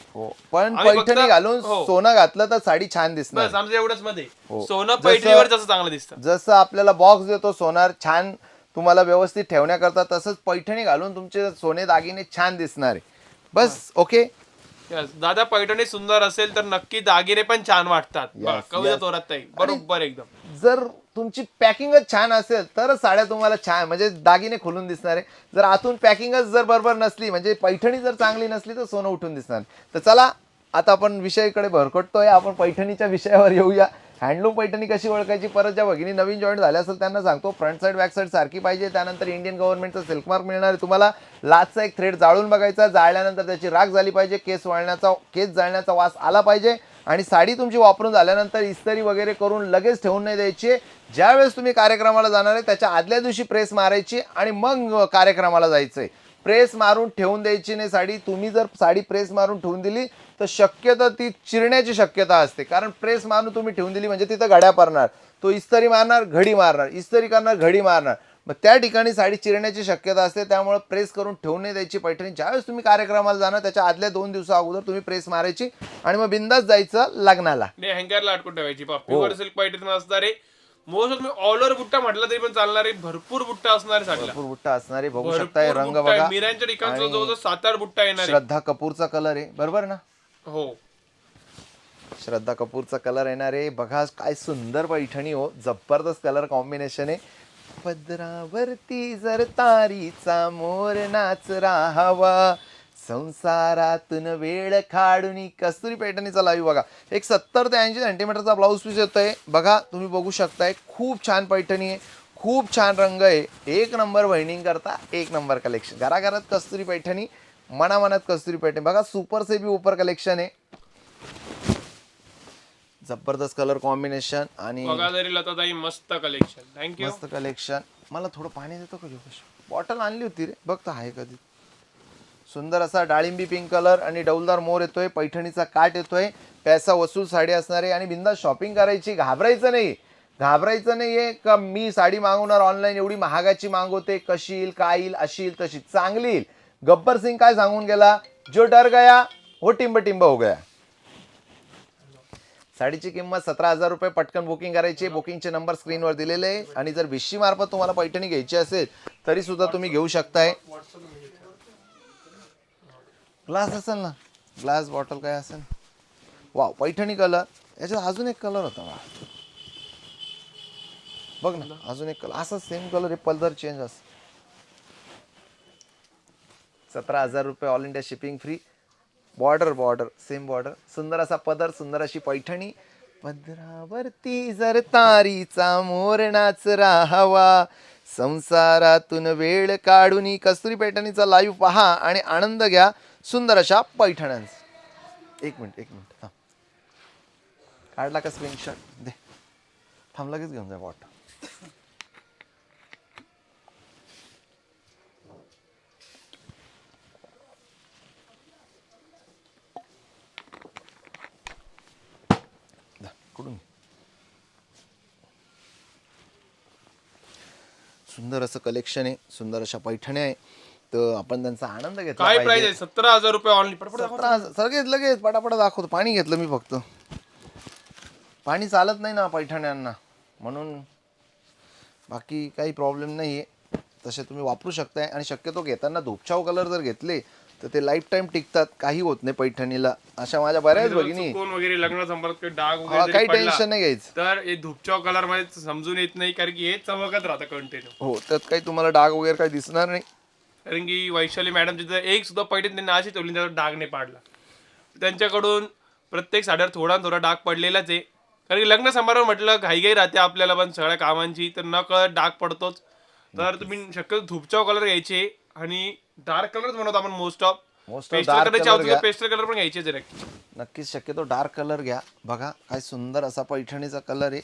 पण आम्ही फक्त- पैठणी घालून हो. सोनं घातलं तर साडी छान दिसणार. बस आमचं एवढंच मध्ये हो. सोनं पैठणीवर जसं चांगलं दिसतं. जसं आपल्याला बॉक्स देतो सोनार छान तुम्हाला व्यवस्थित ठेवण्याकरता, तसंच पैठणी घालून तुमचे सोने दागिने छान दिसणार आहे. बस ओके. Yes. दादा पैठणी सुंदर असेल तर नक्की दागिने पण छान वाटतात. Yes, कविता yes. तोरात ताई बरोबर एकदम. जर तुमची पॅकिंगच छान असेल तर साड्या तुम्हाला छान म्हणजे दागिने खुलून दिसणार आहे. जर आतून पॅकिंगच जर बरोबर नसली, म्हणजे पैठणी जर चांगली नसली तर सोनं उठून दिसणार. तर चला आता आपण विषयाकडे भरकटतोय, आपण पैठणीच्या विषयावर येऊया. हँडलूम पैठणी कशी ओळखायची, परत ज्या भगिनी नवीन जॉईन झाल्या असेल त्यांना सांगतो, फ्रंट साईड बॅक साईड सारखी पाहिजे. त्यानंतर इंडियन गव्हर्नमेंटचं सिल्क मार्क मिळणार आहे तुम्हाला. लाचचा एक थ्रेड जाळून बघायचा, जाळल्यानंतर त्याची राख झाली पाहिजे, केस जाळण्याचा वास आला पाहिजे. आणि साडी तुमची वापरून झाल्यानंतर इस्त्री वगैरे करून लगेच ठेवून नाही द्यायची. ज्यावेळेस तुम्ही कार्यक्रमाला जाणार आहे त्याच्या आदल्या दिवशी प्रेस मारायची आणि मग कार्यक्रमाला जायचंय. प्रेस मारून ठेवून द्यायची नाही साडी. तुम्ही जर साडी प्रेस मारून ठेवून दिली तर शक्यतो ती चिरण्याची शक्यता असते, कारण प्रेस मारून तुम्ही ठेवून दिली म्हणजे तिथं घड्या पडणार, तो इस्त्री मारणार घडी मारणार, इस्त्री करणार घडी मारणार, मग त्या ठिकाणी साडी चिरण्याची शक्यता असते. त्यामुळे प्रेस करून ठेवून नाही द्यायची पैठणी. ज्यावेळेस तुम्ही कार्यक्रमाला जाणार त्याच्या आदल्या 2 दिवसा अगोदर तुम्ही प्रेस मारायची आणि मग बिंदास जायचं लग्नाला. हँगरला अडकून ठेवायची. प्युअर सिल्क पैठणी असणार आहे. मोस्ट तुम्ही ऑल ओव्हर बुट्टा म्हटलं तरी पण चालणार आहे. भरपूर बुट्टा असणार आहे साडीला. भरपूर बुट्टा असणार आहे. बघू शकताय रंग बघा. मिरांच्या ठिकाणचा जवळजवळ 7-8 बुट्टा येणार आहे. श्रद्धा कपूरचा कलर आहे, बरोबर ना? हो, श्रद्धा कपूरचा कलर येणार आहे. बघा काय सुंदर पैठणी हो, जबरदस्त कलर कॉम्बिनेशन आहे. पदरावरती जर तारीचा मोर नाच राहावा, संसारातून वेळ काढून. कस्तुरी पैठणीचा लाईव्ह बघा. एक 70 ते 80 सेंटीमीटरचा ब्लाऊज पीस येतोय. बघा तुम्ही बघू शकताय, खूप छान पैठणी आहे, खूप छान रंग आहे. एक नंबर वहिनी करता एक नंबर कलेक्शन. घराघरात कस्तुरी पैठणी, मनामनात कस्तुरी पैठणी. बघा सुपर से भी ऊपर कलेक्शन आहे. जबरदस्त कलर कॉम्बिनेशन आणि बघा जरी लताताई मस्त कलेक्शन. थँक्यू. मस्त कलेक्शन. मला थोडं पाणी देतो का जोश? बॉटल आणली होती रे, बघ तर आहे कधी. सुंदर असा डाळिंबी पिंक कलर आणि डौलदार मोर येतोय. पैठणीचा काट येतोय. पैसा वसूल साडी असणार आहे आणि बिंदास शॉपिंग करायची. घाबरायचं नाहीये का मी साडी मागवणार ऑनलाईन, एवढी महागाची मागवते, कशी येईल काय येईल, अशी येईल तशी चांगली येईल. गब्बर सिंग काय सांगून गेला, जो डर गया वो टिंब टिंब हो गया. साडीची किंमत 17,000 रुपये. पटकन बुकिंग करायची. बुकिंगचे नंबर स्क्रीनवर दिलेले आहे. आणि जर विशी मार्फत तुम्हाला पैठणी घ्यायची असेल तरी सुद्धा तुम्ही घेऊ शकताय. ग्लास असेल ना, ग्लास बॉटल काय असेल. Wow, Paithani colour. याच्यात अजून एक कलर होता वा, बघ ना, अजून एक कलर असा सेम कलर आहे, पल्लर चेंज असं. 17,000 रुपये, all India shipping free. Border same border. सुंदर असा पदर, सुंदर अशी पैठणी. पदरावरती जर तारीचा मोर नाच राहावा, संसारातून वेळ काढून. कस्तुरी पैठणीचा लाईव्ह पहा आणि आनंद घ्या सुंदर अशा पैठण्यांचा. एक मिनिट थांब. काढला का स्क्रीनशॉट? दे, थांब लगेच घेऊन जा बॉटल. कुठून? सुंदर असं कलेक्शन आहे, सुंदर अशा पैठण्या आहे. तर आपण त्यांचा आनंद घेतला काय पाहिजे. प्राइस आहे? 17,000 रुपये ऑनली. 17,000 लगेच पटापट दाखवतो. पाणी घेतलं मी फक्त, पाणी चालत नाही ना पैठण्यांना, म्हणून बाकी काही प्रॉब्लेम नाही आहे. तसे तुम्ही वापरू शकताय. आणि शक्यतो घेताना धूपछाव कलर जर घेतले तर ते लाईफ टाइम टिकतात, काही होत नाही पैठणीला. अशा माझ्या बऱ्याच भगिनी. कोण वगैरे लग्न संपर्क डाग काही वगैरे टेन्शन नाही घ्यायचं. तर हे धुपच्या कलर मध्ये समजून येत नाही, कारण की हे चमकत राहतं कंटिन्यू. हो, त्यात काही तुम्हाला डाग वगैरे काही दिसणार नाही. कारण की वैशाली मॅडम जिथं एक सुद्धा पैठणी त्यांनी अशी ठेवली त्यावर डाग नाही पाडला. त्यांच्याकडून प्रत्येक साड्यावर थोडा थोडा डाग पडलेलाच आहे. कारण की लग्न समारंभ म्हटलं घाईघाई राहते आपल्याला पण सगळ्या कामांची, तर न कळत डाग पडतोच. तर तुम्ही शक्यतो धुपचाव कलर घ्यायचे आणि डार्क कलरच म्हणतो आपण मोस्ट ऑफ. पेस्टल कलर पण घ्यायचे नक्कीच. शक्यतो डार्क कलर घ्या. बघा काय सुंदर असा पैठणीचा कलर आहे.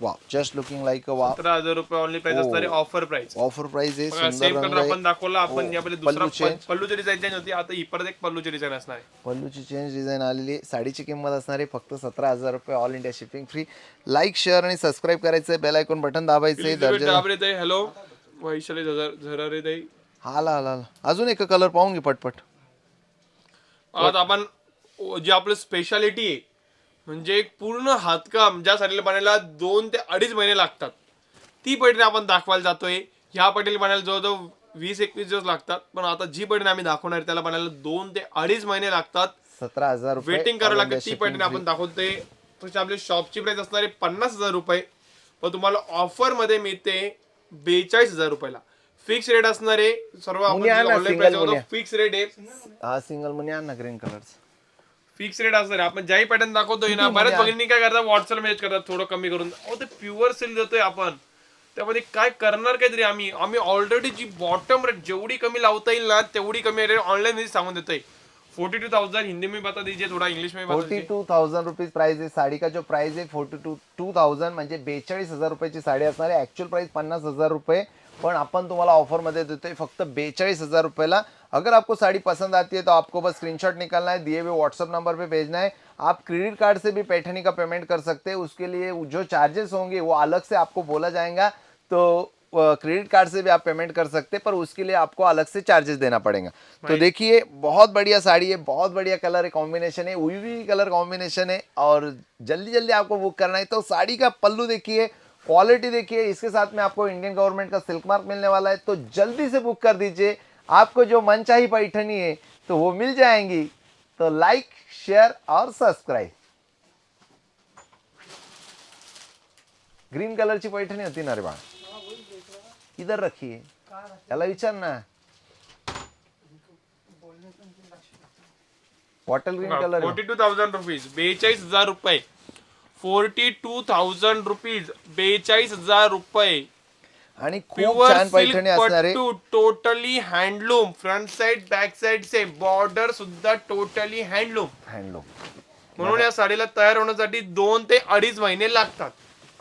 Wow, just looking like a wow. 17,000 रुपये ऑनली प्राइस असणार आहे. Offer price. ऑफर प्राइस आहे. सुंदर सेम रंग कलर आहे. आपण दाखवला. आपण यामध्ये दुसरा पल्लू पल्लूची डिझाईन चेंज होती. आता ही परत एक पल्लूची डिझाईन असणार आहे. पल्लूची चेंज डिझाईन आलेली आहे. साडीची किंमत असणार आहे फक्त 17,000 रुपये, all India shipping free. Like, share आणि सबस्क्राईब करायचं. बेल आयकॉन बटन दाबायचं. हॅलो वैशाली झरारे ताई. हाला अजून एक कलर पाहून घे पटपट. आज आपण जी आपली स्पेशालिटी आहे, म्हणजे पूर्ण हातकाम ज्या साडीला बनायला 2 ते 2.5 महिने लागतात, ती पैठणी आपण दाखवायला जातोय. ह्या पैठणी बनायला जवळजवळ 20-21 दिवस लागतात. पण आता जी पैठणी आम्ही दाखवणार त्याला बनायला 2 ते 2.5 महिने लागतात. 17,000 रुपये वेटिंग करायला लागते. ती पैठणी आपण दाखवतोय. तशी आपली शॉपची प्राइस असणार आहे 50,000 रुपये, पण तुम्हाला ऑफर मध्ये मिळते 42,000 रुपयाला. फिक्स रेट असणार आहे. सर्व आपण फिक्स रेट आहे. हा सिंगल मनी आण ना ग्रीन कलरचा. फिक्स रेट असणार आहे. आपण ज्याही पॅटर्न दाखवतोय ना, बऱ्याच भगिनी काय करतात व्हॉट्सअप मेसेज करतात थोडं कमी करून. ते प्युअर सिल्क देतोय आपण, त्यामध्ये काय करणार काहीतरी आम्ही ऑलरेडी जी बॉटम रेट जेवढी कमी लावता येईल ना तेवढी कमी रेट ऑनलाईन मध्ये सांगून देतोय. 42,000 हिंदी में बता दीजिए, थोड़ा इंग्लिश में बता दीजिए. 42,000 रुपीज प्राइस है साड़ी का. जो प्राइस है 42,000 म्हणजे 42,000 रुपयाची साडी असणार आहे. ऍक्च्युअल प्राइस 50,000 रुपये, पण आपण तुम्हाला ऑफर मध्ये देतोय फक्त 42,000 रुपयाला. अगर आपको साड़ी पसंद आती है तो आपको बस स्क्रीनशॉट निकालना है, दिए हुए व्हाट्सएप नंबर पे भेजना है. आप क्रेडिट कार्ड से भी पैठनी का पेमेंट कर सकते हैं. उसके लिए जो चार्जेस होंगे वो अलग से आपको बोला जाएगा. तो क्रेडिट कार्ड से भी आप पेमेंट कर सकते हैं, पर उसके लिए आपको अलग से चार्जेस देना पड़ेगा. तो देखिए बहुत बढ़िया साड़ी है, बहुत बढ़िया कलर कॉम्बिनेशन है, उई कलर कॉम्बिनेशन है, और जल्दी जल्दी आपको बुक करना है. तो साड़ी का पल्लू देखिए, क्वालिटी देखिए, इसके साथ में आपको इंडियन गवर्नमेंट का सिल्क मार्क मिलने वाला है. तो जल्दी से बुक कर दीजिए. आपको जो मनचाही पैठनी है तो वो मिल जाएंगी. तो लाइक, शेयर और सब्सक्राइब. ग्रीन कलरची पैठणी होती ना रे बा, इधर रखिए, त्याला विचार ना. बॉटल ग्रीन कलर 42,000 रुपीज, 42,000 रुपये. 42,000 रुपीज, 42,000 रुपये. आणि खूप छान पैठणी असणार आहे. Totally handloom, front side back side से बॉर्डर सुद्धा टोटली हँडलूम. म्हणून या साडीला तयार होण्यासाठी 2 ते 2.5 महिने लागतात.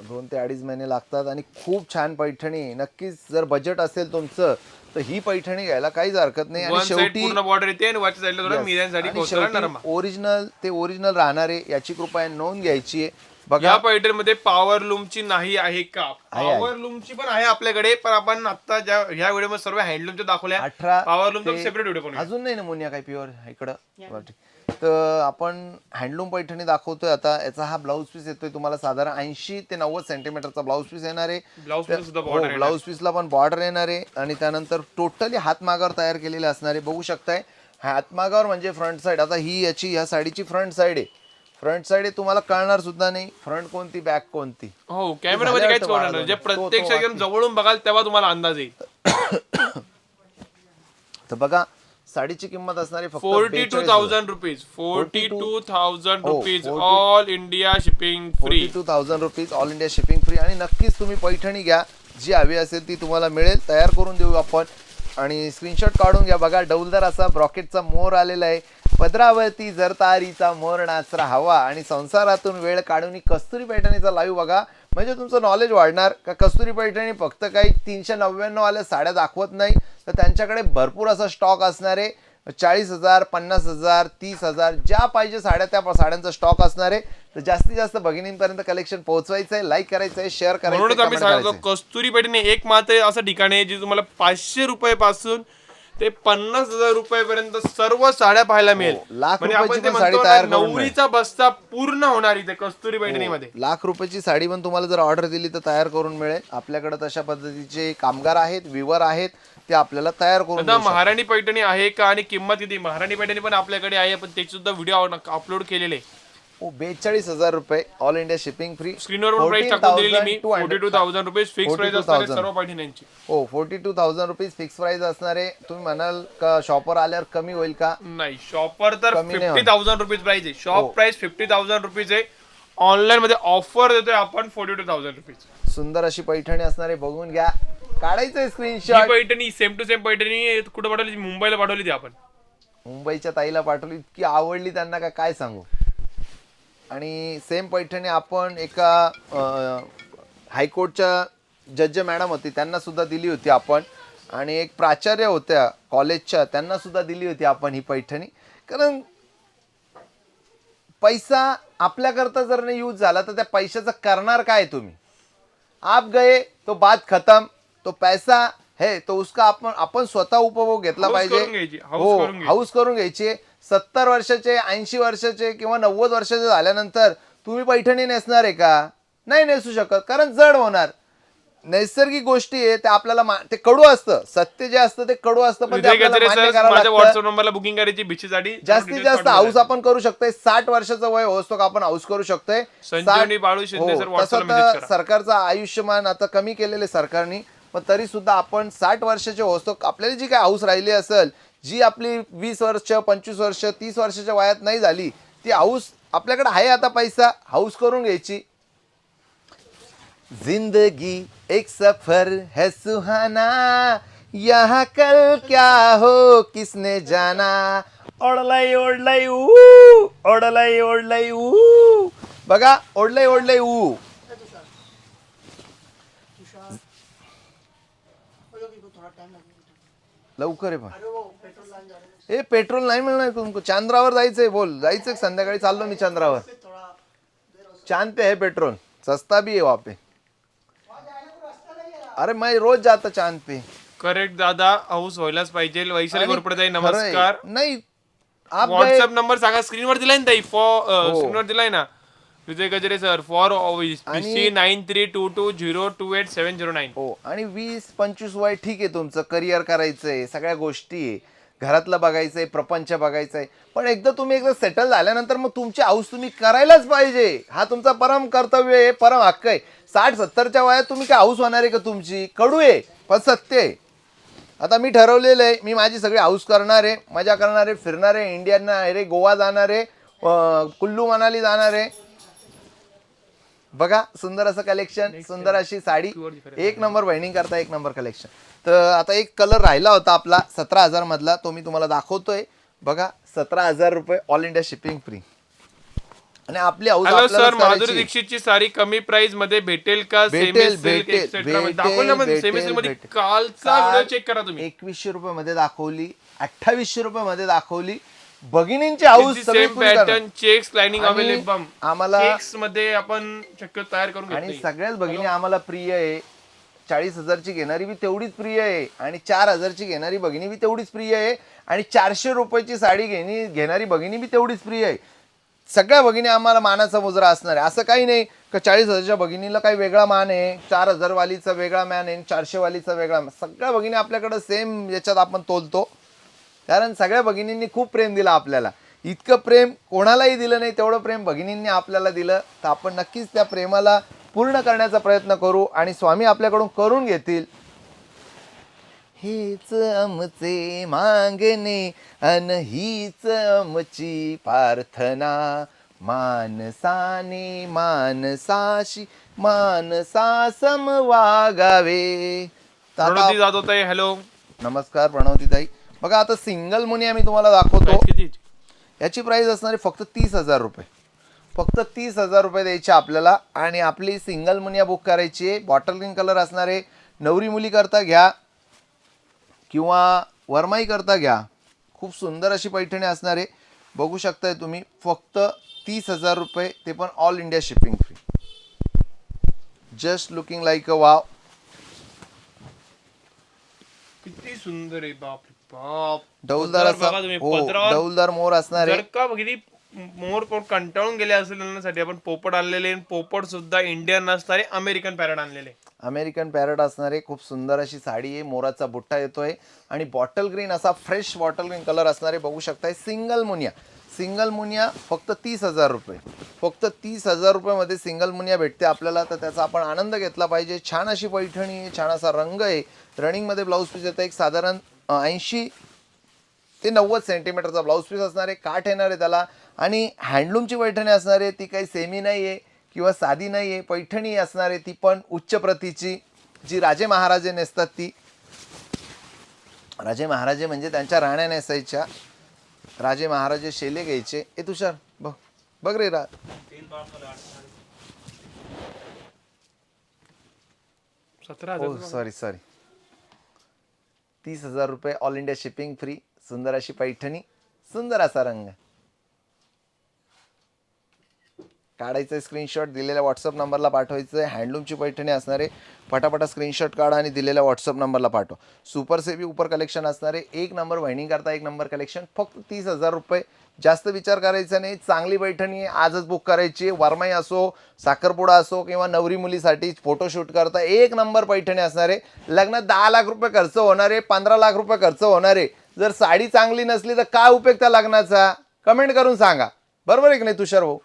2 ते 2.5 महिने लागतात. आणि खूप छान पैठणी. नक्कीच जर बजेट असेल तुमचं तर ही पैठणी घ्यायला काहीच हरकत नाही. आणि शेवटी पूर्ण बॉर्डर येते आणि वरच्या साईडला थोडं मिऱ्यांसाठी कोसळणार नरमा. ओरिजिनल राहणार आहे याची कृपया नोंद घ्यायची आहे. बघा या पैठणीमध्ये पॉवर लूमची नाही आहे का? पॉवर लूमची पण आहे आपल्याकडे, पण आपण आता ह्या व्हिडिओ सर्व हँडलूमच्या दाखवल्या. 18 पॉवर लूमचा सेपरेट व्हिडिओ पण अजून नाही नमुन्या काही प्युअर इकडं. तर आपण हँडलूम पैठणी दाखवतोय आता. याचा हा ब्लाऊज पीस येतोय तुम्हाला साधारण 80 ते 90 सेंटीमीटरचा ब्लाऊज पीस येणार आहे. ब्लाऊज पीसला पण बॉर्डर येणार आहे. आणि त्यानंतर टोटली हातमागावर तयार केलेले असणार आहे. बघू शकताय हातमागावर म्हणजे फ्रंट साइड. आता ही ह्या साडीची फ्रंट साइड आहे. फ्रंट साइड तुम्हाला कळणार सुद्धा नाही फ्रंट कोणती बॅक कोणती. हो, कॅमेरामध्ये काहीच कळणार नाही. जे प्रत्यक्ष एकदम जवळून बघाल तेव्हा तुम्हाला अंदाज येईल. तर बघा साडीची किंमत असणार आहे फक्त 42,000 rupees. 42,000 rupees, all India shipping free. 42,000 rupees, all India shipping free. आणि नक्कीच तुम्ही पैठणी घ्या, जी हवी असेल ती तुम्हाला मिळेल. तयार करून देऊ आपण. आणि स्क्रीनशॉट काढून घ्या. बघा डौलदार असा ब्रॉकेटचा मोर आलेला आहे. पदरावरती जरतारीचा मोर नाचरा हवा. आणि संसारातून वेळ काढून कस्तुरी पैठणीचा लाईव्ह बघा, म्हणजे तुमचं नॉलेज वाढणार. का कस्तुरी पैठणी फक्त काही 399 वाल्या साड्या दाखवत नाही, तर त्यांच्याकडे भरपूर असा स्टॉक असणार आहे. 40,000, 50,000, 30,000 ज्या पाहिजे साड्या त्या साड्यांचा स्टॉक असणार आहे. तर जास्तीत जास्त भगिनींपर्यंत कलेक्शन पोहोचवायचं आहे, लाईक करायचं आहे, शेअर करायचं आहे. कस्तुरी पैठणी एक मात्र असं ठिकाण आहे जे तुम्हाला 500 रुपयापासून ते 50,000 रुपयापर्यंत सर्व साड्या पाहायला मिळेल. लाख रुपयाची साडी तयार करून नवरीचा बस्ता पूर्ण होणार इथे कस्तुरी पैठणीमध्ये. लाख रुपयाची साडी पण तुम्हाला जर ऑर्डर दिली तर तयार करून मिळेल. आपल्याकडे तशा पद्धतीचे कामगार आहेत, विवर आहेत, ते आपल्याला तयार करून. महाराणी पैठणी आहे का आणि किंमत किती? महाराणी पैठणी पण आपल्याकडे आहे, पण त्याची सुद्धा व्हिडिओ अपलोड केलेले. 42,000 रुपये, ऑल इंडिया शिपिंग फ्री. स्क्रीनवर प्राइस टाकून दिलेली मी. 42,000 रुपीज फिक्स प्राइस असणार आहे सर्व पैठण्यांची. हो, 42,000 रुपीज फिक्स प्राइस असणार आहे. तुम्ही म्हणाल का शॉपर आल्यावर कमी होईल का? नाही, शॉपर तर 50,000 रुपीज प्राइस आहे. शॉप प्राइस 50,000 रुपीज आहे. ऑनलाईन मध्ये ऑफर देतोय आपण 42,000 रुपीज. सुंदर अशी पैठणी असणार आहे, बघून घ्या. काढायचं screenshot. Paithani same to same Paithani कुठे पाठवली? मुंबईला पाठवली ती आपण. मुंबईच्या ताईला पाठवली, इतकी आवडली त्यांना का काय सांगू. आणि सेम पैठणी आपण एका हायकोर्टच्या जज मॅडम होती त्यांना सुद्धा दिली होती आपण. आणि एक प्राचार्य होत्या कॉलेजच्या त्यांना सुद्धा दिली होती आपण ही पैठणी. कारण पैसा आपल्याकरता जर नाही यूज झाला तर त्या पैशाचं करणार काय तुम्ही? आप गए तो बात खतम. तो पैसा है तो उसका आपण स्वतः उपभोग घेतला पाहिजे. हो, हाऊस करून घ्यायची. 70 वर्षाचे, 80 वर्षाचे किंवा 90 वर्षाचे झाल्यानंतर तुम्ही पैठणी नेसणार आहे का? नाही नेसू शकत, कारण जड होणार. नैसर्गिक गोष्टी आहे त्या आपल्याला ते कडू असतं. सत्य जे असतं ते कडू असतं, पण व्हॉट्सअप नंबरला बुकिंग करायची बिच्छीसाठी. जास्तीत जास्त हाऊस आपण करू शकतोय. 60 वर्षाचं वय होतो का आपण हाऊस करू शकतोय. सरकारचं आयुष्यमान आता कमी केलेले सरकारने, पण तरी सुद्धा आपण 60 वर्षाचे होतो. आपल्याला जी काय हाऊस राहिली असेल, जी आपली 20 वर्ष, 25 वर्ष, 30 वर्षाच्या वयात नाही झाली, ती हाऊस आपल्याकडे आहे, आता पैसा हाऊस करून घ्यायची. जिंदगी एक सफर है सुहाना, यहाँ कल क्या हो किसने जाना. ओढलय ओढलय ओढलय ओढलय बघा, ओढलय ओढलय लवकर आहे. पण ए पेट्रोल नाही मिळणार तुमको. चंद्रावर जायचंय, बोल जायचंय संध्याकाळी. चाललो मी चंद्रावर. चांद पे है पेट्रोल, सस्ता भी है वहाँ पे. अरे मैं रोज जाता चांद पे. करेक्ट दादा, हाऊस व्हायलाच पाहिजे. वैशाली घोरपडे खरंय. नमस्कार. नाही आप व्हॉट्सअप नंबर सांगा, स्क्रीनवर दिलाय ना ताई. हो. स्क्रीनवर दिलाय ना विजय गजरे सर. For BC 9322028709. हो. आणि 20-25 वय ठीक आहे तुमचं, करिअर करायचंय, सगळ्या गोष्टी आहे, घरातलं बघायचंय, प्रपंच बघायचंय. पण एकदा सेटल झाल्यानंतर मग तुमची हाऊस तुम्ही करायलाच पाहिजे. हा तुमचा परम कर्तव्य आहे, परम हक्क आहे. 60-70च्या वयात तुम्ही काय हाऊस होणार आहे का तुमची? कडू आहे पण सत्य आहे. आता मी ठरवलेलं आहे, मी माझी सगळी हाऊस करणार आहे, मजा करणार आहे, फिरणार आहे, इंडियन रे गोवा जाणार आहे, कुल्लू मनाली जाणार आहे. बघा सुंदर असं कलेक्शन, सुंदर अशी साडी, एक नंबर बहिणी करता, एक नंबर कलेक्शन. तर आता एक कलर राहिला होता आपला 17,000 मधला, तो मी तुम्हाला दाखवतोय. बघा 17,000 रुपये, ऑल इंडिया शिपिंग फ्री. आणि आपली हाऊस हॅलो आपल्याला सर, माधुरी करायची. दीक्षितची साडी कमी प्राइस मध्ये भेटेल का? भेटेल, दाखवलं मध्ये सेमी सिल्क मध्ये. कालचा व्हिडिओ चेक करा तुम्ही. 2100 रुपये मध्ये दाखवली, 2800 रुपये मध्ये दाखवली. भगिनींची house same pattern, checks, lining आणि अवेलेबल आम्हाला चेक्स मध्ये आपण शक्यतो तयार करून आणि घेतली. सगळ्याच भगिनी आम्हाला प्रिय आहे. 40,000ची घेणारी बी तेवढीच प्रिय आहे, आणि 4,000ची घेणारी भगिनी बी तेवढीच प्रिय आहे, आणि 400 रुपयाची साडी घेणारी भगिनी बी तेवढीच प्रिय आहे. सगळ्या भगिनी आम्हाला मानाचा मुजरा असणार आहे. असं काही नाही का 40,000च्या भगिनीला काही वेगळा मान आहे, 4,000 वालीचा वेगळा मान आहे, 400 वालीचा वेगळा. सगळ्या भगिनी आपल्याकडे सेम याच्यात आपण तोलतो, कारण सगळ्या भगिनींनी खूप प्रेम दिलं आपल्याला. इतकं प्रेम कोणालाही दिलं नाही तेवढं प्रेम भगिनींनी आपल्याला दिलं. तर आपण नक्कीच त्या प्रेमाला पूर्ण करण्याचा प्रयत्न करू, आणि स्वामी आपल्याकडून करून घेतील. हेच आमचे मागणे अन हीच आमची प्रार्थना, मानसाने मानसाशी मानसा समवागावे. प्रणवती जाधव ताई, हॅलो नमस्कार प्रणवती ताई. बघा आता सिंगल मुनिया मी तुम्हाला दाखवतो. किती? याची प्राइस असणार आहे फक्त 30,000 रुपये. फक्त 30,000 रुपये द्यायचे आपल्याला, आणि आपली सिंगल मुनिया बुक करायची आहे. बॉटल ग्रीन कलर असणार आहे. नवरी मुली करता घ्या किंवा वरमाई करता घ्या. खूप सुंदर अशी पैठणी असणार आहे, बघू शकताय तुम्ही. फक्त 30,000 रुपये, ते पण all India shipping free. Just looking like a wow. किती सुंदर आहे, बाप रे बाप. डौलदार बघा असा, तुम्ही, हो पदरावर डौलदार मोर असणार जर आहे. का बघितली मोर पण कंटाळून गेले असेल त्यांच्यासाठी आपण पोपट आणलेले. पोपट सुद्धा इंडियन नसणारे, अमेरिकन पॅरट आणलेले. अमेरिकन पॅरट असणार आहे. खूप सुंदर अशी साडी आहे, मोराचा बुट्टा येतोय, आणि बॉटल ग्रीन असा फ्रेश बॉटल ग्रीन कलर असणार आहे, बघू शकताय. सिंगल मुनिया, सिंगल मुनिया फक्त 30,000 रुपये. फक्त 30,000 रुपयामध्ये सिंगल मुनिया भेटते आपल्याला, तर त्याचा आपण आनंद घेतला पाहिजे. छान अशी पैठणी आहे, छान असा रंग आहे. रनिंगमध्ये ब्लाऊज पीस येतं, एक साधारण 80 ते 90 सेंटीमीटरचा ब्लाऊज पीस असणार आहे. काठ येणार आहे त्याला, आणि हँडलूमची पैठणी असणार आहे. ती काही सेमी नाही आहे किंवा साधी नाही आहे, पैठणी असणार आहे, ती पण उच्च प्रतीची, जी राजे महाराजे नेसतात ती. राजे महाराजे म्हणजे त्यांच्या राण्या नेसायच्या. राजे महाराजे शेले घ्यायचे. ए तुषार बघ बघ रे सॉरी 30,000 रुपये, ऑल इंडिया शिपिंग फ्री. सुंदर अशी पैठणी, सुंदर असा रंग. काढायचं स्क्रीनशॉट, दिलेल्या व्हॉट्सअप नंबरला पाठवायचं आहे. हँडलूमची पैठणी असणार आहे. पटापटा स्क्रीनशॉट काढा आणि दिलेल्या व्हॉट्सअप नंबरला पाठवा. सुपर सेवी उपर कलेक्शन असणार आहे. एक नंबर वाहिनी करता, एक नंबर कलेक्शन. फक्त 30,000 रुपये. जास्त विचार करायचा नाही. चांगली पैठणी आहे, आजच बुक करायची. वरमाई असो, साखरपुडा असो, किंवा नवरी मुलीसाठी फोटोशूट करता एक नंबर पैठणी असणार आहे. लग्नात 10 लाख रुपये खर्च होणार आहे, 15 लाख रुपये खर्च होणार आहे. जर साडी चांगली नसली तर काय उपयोग त्या लग्नाचा? कमेंट करून सांगा, बरोबर आहे की नाही तुषार भाऊ?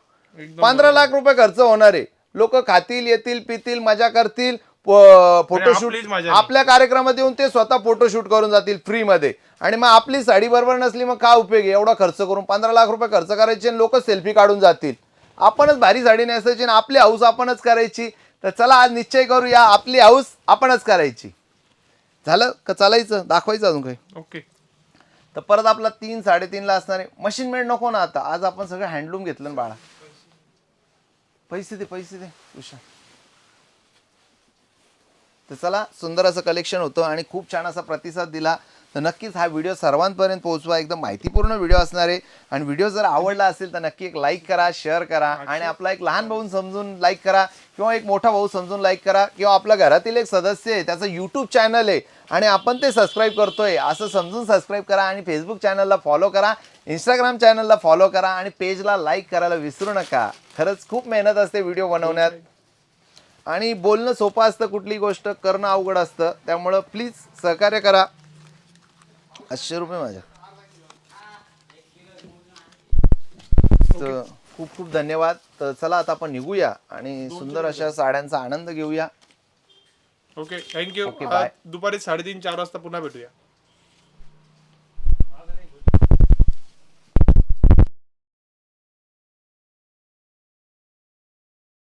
15 लाख रुपये खर्च होणार आहे. लोक खातील, येतील, पितील, मजा करतील, फोटोशूट आपलीच मजा नाही. आपल्या कार्यक्रमात येऊन ते स्वतः फोटोशूट करून जातील फ्री मध्ये. आणि मग आपली साडी बरोबर नसली मग काय उपयोग आहे? एवढा खर्च करून 15 लाख रुपये खर्च करायचे आणि लोक सेल्फी काढून जातील. आपणच भारी साडी नेसायची आणि आपली हाऊस आपणच करायची. तर चला आज निश्चय करूया, आपली हाऊस आपणच करायची. झालं का चालायचं? दाखवायचं अजून काही? ओके. तर परत आपला 3-3.5 ला असणारे मशीन मेड नको ना आता. आज आपण सगळं हँडलूम घेतलं ना बाळा. पैसे दे उषा. तर चला, सुंदर असं कलेक्शन होतं आणि खूप छान असा प्रतिसाद दिला. तर नक्कीच हा व्हिडिओ सर्वांपर्यंत पोहोचवा. एकदम माहितीपूर्ण व्हिडिओ असणार आहे. आणि व्हिडिओ जर आवडला असेल तर नक्की एक लाईक करा, शेअर करा. आणि आपला एक लहान भाऊ समजून लाईक करा, किंवा एक मोठा भाऊ समजून लाईक करा, किंवा आपल्या घरातील एक सदस्य आहे त्याचं यूट्यूब चॅनल आहे आणि आपण ते सबस्क्राईब करतोय असं समजून सबस्क्राईब करा. आणि फेसबुक चॅनलला फॉलो करा, इंस्टाग्राम चॅनलला फॉलो करा आणि पेजला लाईक करायला विसरू नका. खरंच खूप मेहनत असते व्हिडिओ बनवण्यात आणि बोलणं सोपं असतं, कुठली गोष्ट करणं अवघड असतं. त्यामुळं प्लीज सहकार्य करा. 800 रुपये माझ्या. तर खूप खूप धन्यवाद. तर चला आता आपण निघूया आणि सुंदर अशा साड्यांचा आनंद घेऊया. Okay, thank you. Okay, bye. दुपारी 3:30-4 वाजता पुन्हा भेटूया.